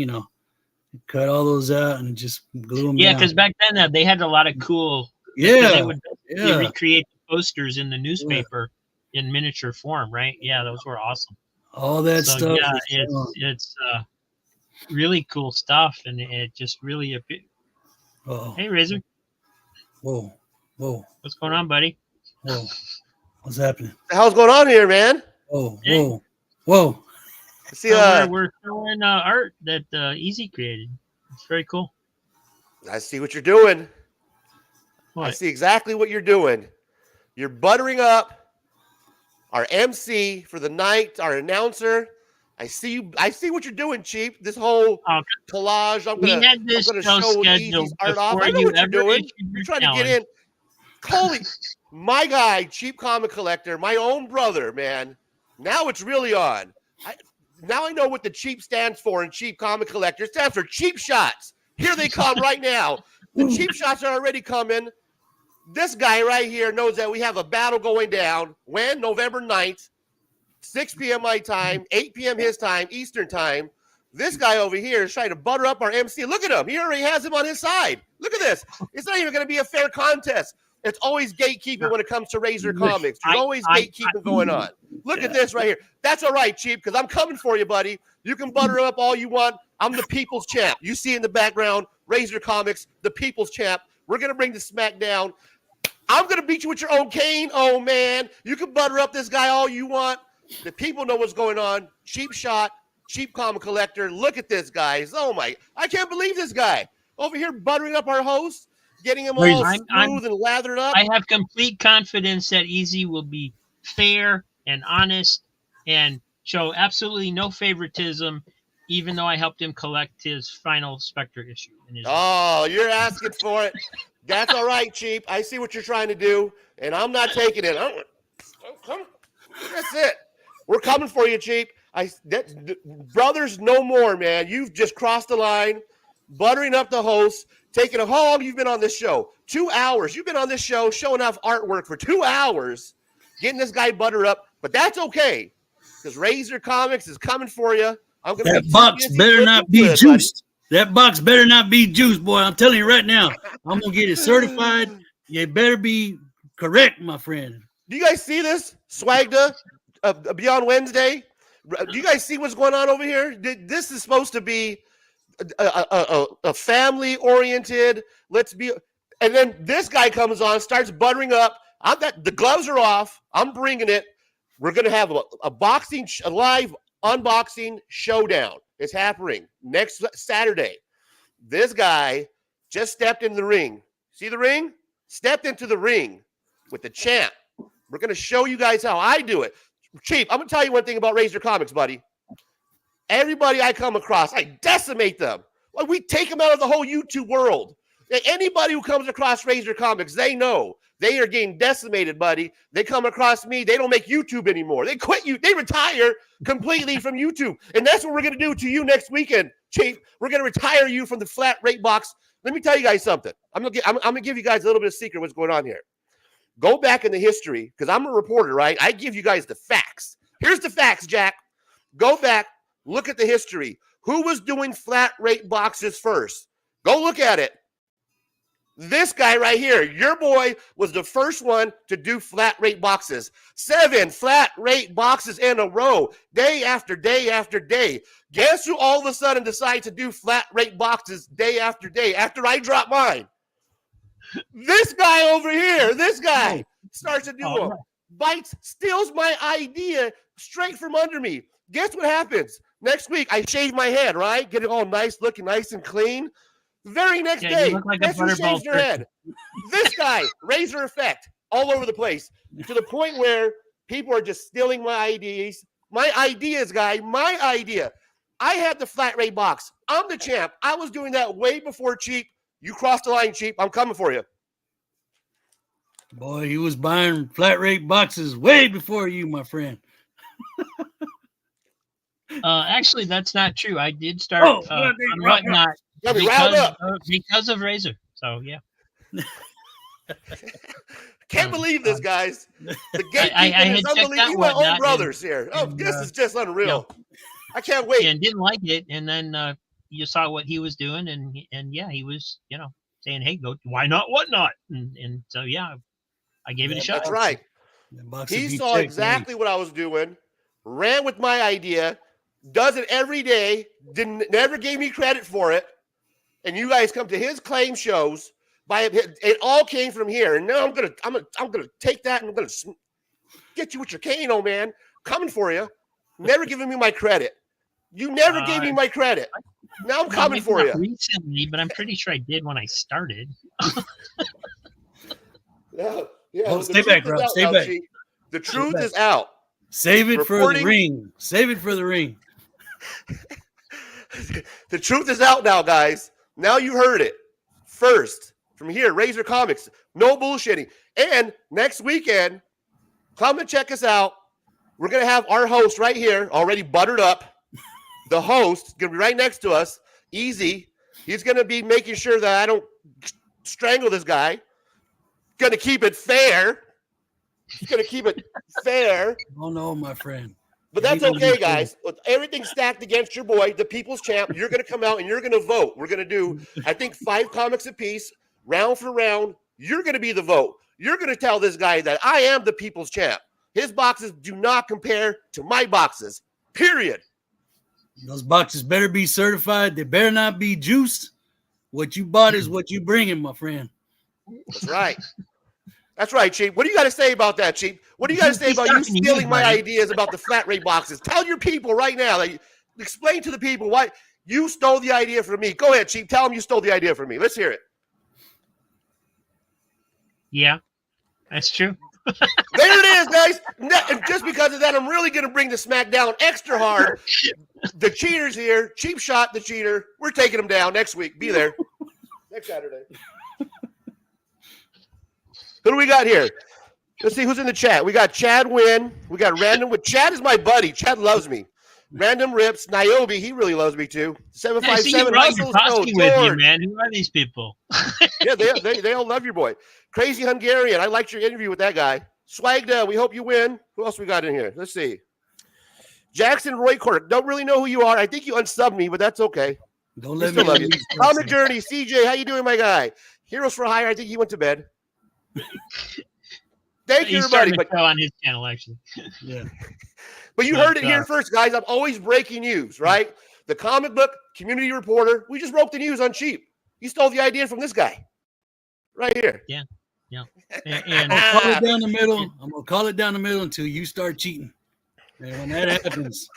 cut all those out and just glue them down.
Because back then they had a lot of cool.
Yeah.
They would recreate the posters in the newspaper in miniature form, right? Yeah, those were awesome.
All that stuff.
Yeah, it's really cool stuff, and it just really. Hey, Razor.
Whoa.
What's going on, buddy?
Whoa. What's happening?
What the hell's going on here, man?
Whoa.
See,
we're showing art that Easy created. It's very cool.
I see what you're doing.
What?
I see exactly what you're doing. You're buttering up our MC for the night, our announcer. I see what you're doing, Cheap. This whole collage. I'm gonna show Easy's art off. I know what you're doing. You're trying to get in. Holy, my guy, Cheap Comic Collector, my own brother, man. Now it's really on. Now I know what the cheap stands for in Cheap Comic Collector. It stands for cheap shots. Here they come right now. The cheap shots are already coming. This guy right here knows that we have a battle going down. When? November 9th, 6 p.m. my time, 8 p.m. his time, Eastern time. This guy over here is trying to butter up our MC. Look at him. He already has him on his side. Look at this. It's not even going to be a fair contest. It's always gatekeeping when it comes to Razor Comics. There's always gatekeeping going on. Look at this right here. That's all right, Cheap, because I'm coming for you, buddy. You can butter up all you want. I'm the people's champ. You see in the background, Razor Comics, the people's champ. We're going to bring the smack down. I'm going to beat you with your own cane. Oh, man. You can butter up this guy all you want. The people know what's going on. Cheap shot, Cheap Comic Collector. Look at this, guys. Oh, my. I can't believe this guy. Over here buttering up our host. getting them all
I'm
smooth and lathered up.
I have complete confidence that Easy will be fair and honest and show absolutely no favoritism, even though I helped him collect his final Spectre issue.
Oh, you're asking for it. That's all right, Cheap. I see what you're trying to do, and I'm not taking it. That's it. We're coming for you, Cheap. Brothers, no more, man. You've just crossed the line, buttering up the host, taking how long you've been on this show? 2 hours. You've been on this show showing off artwork for 2 hours, getting this guy buttered up, but that's okay because Razor Comics is coming for you.
That box better not be juiced. That box better not be juiced, boy. I'm telling you right now. I'm going to get it certified. You better be correct, my friend.
Do you guys see this? Swagda Beyond Wednesday? Do you guys see what's going on over here? This is supposed to be a family-oriented, and then this guy comes on, starts buttering up. The gloves are off. I'm bringing it. We're going to have a live unboxing showdown. It's happening next Saturday. This guy just stepped in the ring. See the ring? Stepped into the ring with the champ. We're going to show you guys how I do it. Chief, I'm going to tell you one thing about Razor Comics, buddy. Everybody I come across, I decimate them. Like, we take them out of the whole YouTube world. Anybody who comes across Razor Comics, they know they are getting decimated, buddy. They come across me, they don't make YouTube anymore. They quit they retire completely from YouTube. And that's what we're going to do to you next weekend, Chief. We're going to retire you from the flat rate box. Let me tell you guys something. I'm going to give you guys a little bit of secret what's going on here. Go back in the history, because I'm a reporter, right? I give you guys the facts. Here's the facts, Jack. Go back, look at the history. Who was doing flat rate boxes first? Go look at it. This guy right here, your boy, was the first one to do flat rate boxes. 7 flat rate boxes in a row, day after day after day. Guess who all of a sudden decided to do flat rate boxes day after day after I dropped mine? This guy over here, this guy starts to do them. Bites, steals my idea straight from under me. Guess what happens? Next week, I shave my head, right? Get it all nice, looking nice and clean. Very next day, guess who shaves their head? This guy, Razor Effect, all over the place, to the point where people are just stealing my ideas. My ideas, guy, my idea. I had the flat rate box. I'm the champ. I was doing that way before Cheap. You crossed the line, Cheap. I'm coming for you.
Boy, he was buying flat rate boxes way before you, my friend.
Actually, that's not true. I did start on Whatnot because of Razor. So, yeah.
Can't believe this, guys. The gatekeeping is unbelievable. You my own brothers here. This is just unreal. I can't wait.
And didn't like it. And then you saw what he was doing. And yeah, he was, saying, hey, go, why not Whatnot? And so, yeah, I gave it a shot.
That's right. He saw exactly what I was doing, ran with my idea, does it every day, never gave me credit for it. And you guys come to his claim shows. It all came from here. And now I'm gonna take that and I'm gonna get you with your cane, old man. Coming for you. Never giving me my credit. You never gave me my credit. Now I'm coming for you.
Recently, but I'm pretty sure I did when I started.
Yeah.
Oh, stay back, bro. Stay back.
The truth is out.
Save it for the ring. Save it for the ring.
The truth is out now, guys. Now you heard it first from here, Razor Comics. No bullshitting. And next weekend, come and check us out. We're going to have our host right here, already buttered up. The host is going to be right next to us. Easy. He's going to be making sure that I don't strangle this guy. Going to keep it fair. He's going to keep it fair.
Oh, no, my friend.
But that's okay, guys. With everything stacked against your boy, the people's champ, you're going to come out and you're going to vote. We're going to do, I think, 5 comics apiece, round for round. You're going to be the vote. You're going to tell this guy that I am the people's champ. His boxes do not compare to my boxes, period.
Those boxes better be certified. They better not be juiced. What you bought is what you bringing, my friend.
That's right. That's right, Chief. What do you got to say about that, Chief? What do you got to say about you stealing my ideas about the flat rate boxes? Tell your people right now. Explain to the people why you stole the idea from me. Go ahead, Chief. Tell them you stole the idea from me. Let's hear it.
Yeah, that's true.
There it is, guys. And just because of that, I'm really going to bring the SmackDown extra hard. The cheaters here. Cheap Shot, the cheater. We're taking him down next week. Be there. Next Saturday. Who do we got here? Let's see who's in the chat. We got Chad Wynn. We got Random. Chad is my buddy. Chad loves me. Random Rips. Niobe. He really loves me too. 757 Hustles.
With you, man. Who are these people?
Yeah, they all love your boy. Crazy Hungarian. I liked your interview with that guy. Swagda. We hope you win. Who else we got in here? Let's see. Jackson Roycourt. Don't really know who you are. I think you unsubbed me, but that's okay.
Don't let me
love you. Comic Journey. CJ. How you doing, my guy? Heroes for Hire. I think he went to bed. Thank you, everybody.
But on his channel, actually.
Yeah.
But you heard it here first, guys. I'm always breaking news, right? The comic book community reporter. We just broke the news on Cheap. You stole the idea from this guy. Right here.
Yeah. And
I'll call it down the middle. I'm gonna call it down the middle until you start cheating. And when that happens.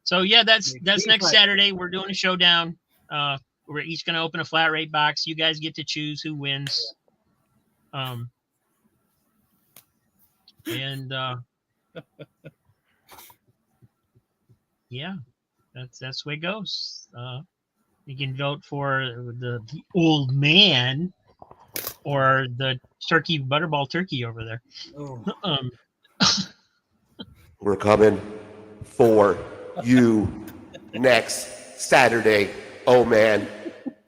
So yeah, that's next Saturday. We're doing a showdown. We're each gonna open a flat rate box. You guys get to choose who wins. Yeah, that's the way it goes. You can vote for the old man or the turkey butterball turkey over there.
Oh.
We're coming for you next Saturday. Oh man,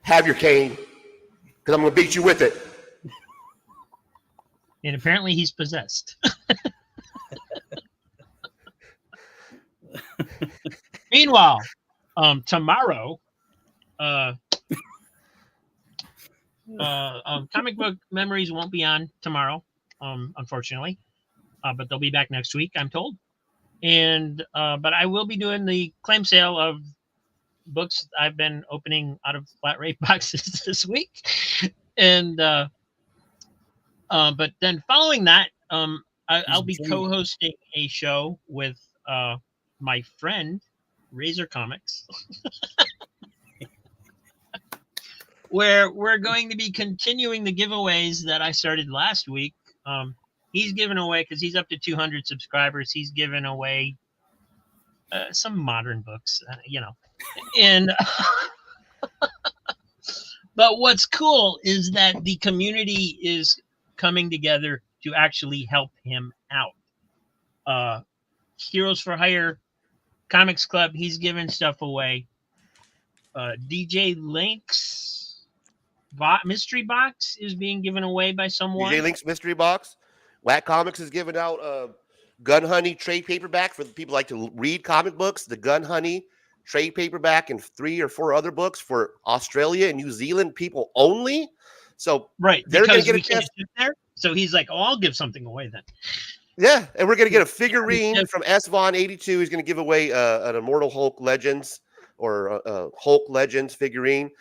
have your cane because I'm gonna beat you with it.
And apparently he's possessed. Meanwhile, tomorrow, Comic Book Memories won't be on tomorrow, unfortunately, but they'll be back next week, I'm told. And but I will be doing the claim sale of books I've been opening out of flat rate boxes this week, and but then following that, I'll be co-hosting a show with my friend Razor Comics, where we're going to be continuing the giveaways that I started last week. He's given away, because he's up to 200 subscribers, he's given away some modern books, and but what's cool is that the community is coming together to actually help him out. Heroes for Hire Comics Club, he's giving stuff away. DJ Link's mystery box is being given away by someone.
DJ Link's mystery box. Whack Comics is giving out Gun Honey trade paperback for the people who like to read comic books. The Gun Honey trade paperback and 3 or 4 other books for Australia and New Zealand people only. So
right,
they're going to get a chance
there. So he's like, "Oh, I'll give something away then."
Yeah, and we're going to get a figurine from S. Vaughn 82. He's going to give away an Immortal Hulk Legends or Hulk Legends figurine.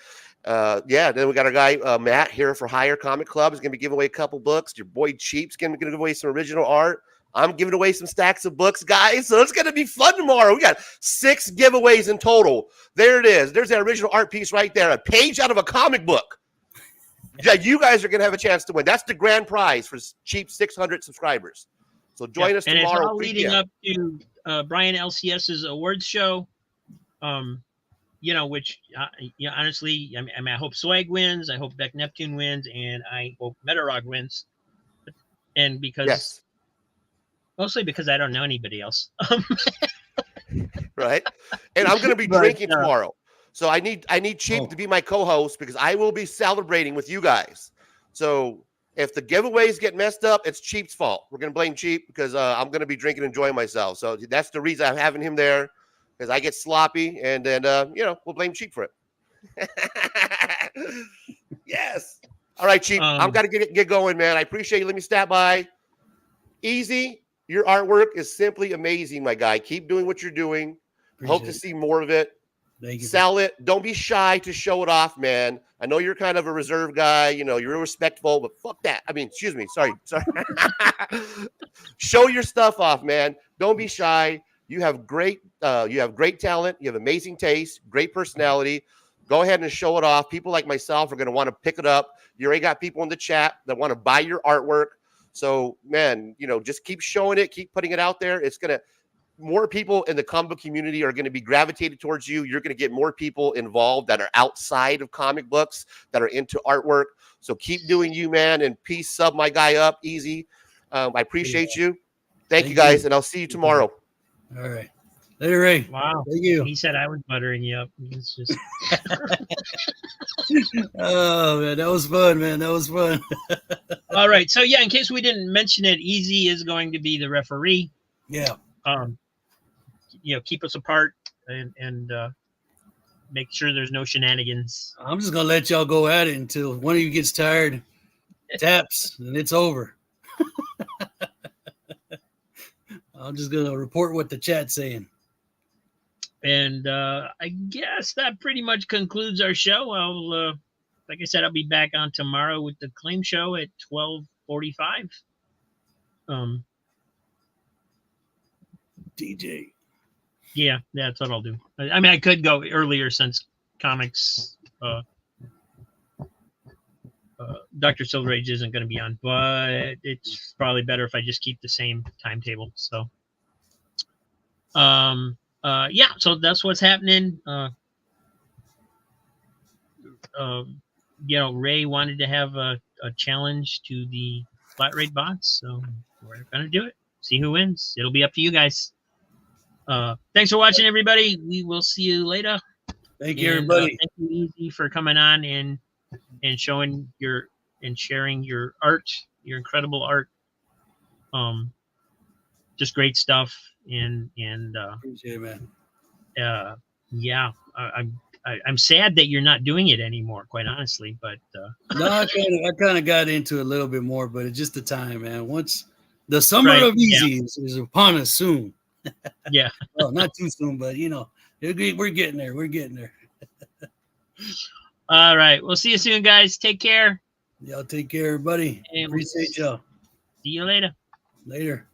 Yeah, then we got our guy Matt here for Hire Comic Club. He's going to be giving away a couple books. Your boy Cheap's going to give away some original art. I'm giving away some stacks of books, guys. So it's going to be fun tomorrow. We got 6 giveaways in total. There it is. There's that original art piece right there. A page out of a comic book. Yeah, you guys are going to have a chance to win. That's the grand prize for Cheap 600 subscribers. So join us tomorrow.
And it's all leading up to Brian LCS's awards show. Which honestly, I mean, I hope Swag wins. I hope Beck Neptune wins, and I hope Metarog wins. And because, mostly because I don't know anybody else.
Right. And I'm going to be drinking tomorrow, so I need Cheap to be my co-host because I will be celebrating with you guys. So if the giveaways get messed up, it's Cheap's fault. We're going to blame Cheap because I'm going to be drinking and enjoying myself. So that's the reason I'm having him there. Because I get sloppy, and then we'll blame Cheap for it. Yes. All right, Cheap. I'm gotta get going, man. I appreciate you. Let me stop by. Easy. Your artwork is simply amazing, my guy. Keep doing what you're doing. Hope to see more of it.
Thank you. Sell
it. Don't be shy to show it off, man. I know you're kind of a reserved guy. You're respectful, but fuck that. I mean, excuse me. Sorry. Show your stuff off, man. Don't be shy. You have great talent. You have amazing taste, great personality. Go ahead and show it off. People like myself are going to want to pick it up. You already got people in the chat that want to buy your artwork. So, man, just keep showing it, keep putting it out there. It's going to, more people in the comic book community are going to be gravitated towards you. You're going to get more people involved that are outside of comic books, that are into artwork. So keep doing you, man. And peace, sub my guy up, Easy. I appreciate you. Thank you, guys. And I'll see you tomorrow.
All right. Later, Ray.
Wow.
Thank you.
He said I was buttering you up. It's just
Oh, man. That was fun, man. That was fun.
all right. So, yeah, in case we didn't mention it, Easy is going to be the referee.
Yeah.
Keep us apart and make sure there's no shenanigans.
I'm just going to let y'all go at it until one of you gets tired, taps, and it's over. I'm just going to report what the chat's saying.
And I guess that pretty much concludes our show. I'll, like I said, I'll be back on tomorrow with the Claim Show at 12:45.
DJ.
Yeah, that's what I'll do. I mean, I could go earlier since comics. Dr. Silver Age isn't going to be on, but it's probably better if I just keep the same timetable. So, yeah, so that's what's happening. Ray wanted to have a challenge to the flat rate box, so we're going to do it. See who wins. It'll be up to you guys. Thanks for watching, everybody. We will see you later.
Thank you, everybody.
Thank you, Easy, for coming on and showing and sharing your art, your incredible art. Just great stuff. And
appreciate it, man.
Yeah, I'm sad that you're not doing it anymore, quite honestly. But
no, I kind of got into it a little bit more, but it's just the time, man. Once the summer of Easy is upon us soon.
Yeah.
Well, not too soon, but we're getting there. We're getting there.
All right. We'll see you soon, guys. Take care.
Y'all take care, everybody.
And
appreciate y'all.
See you later.
Later.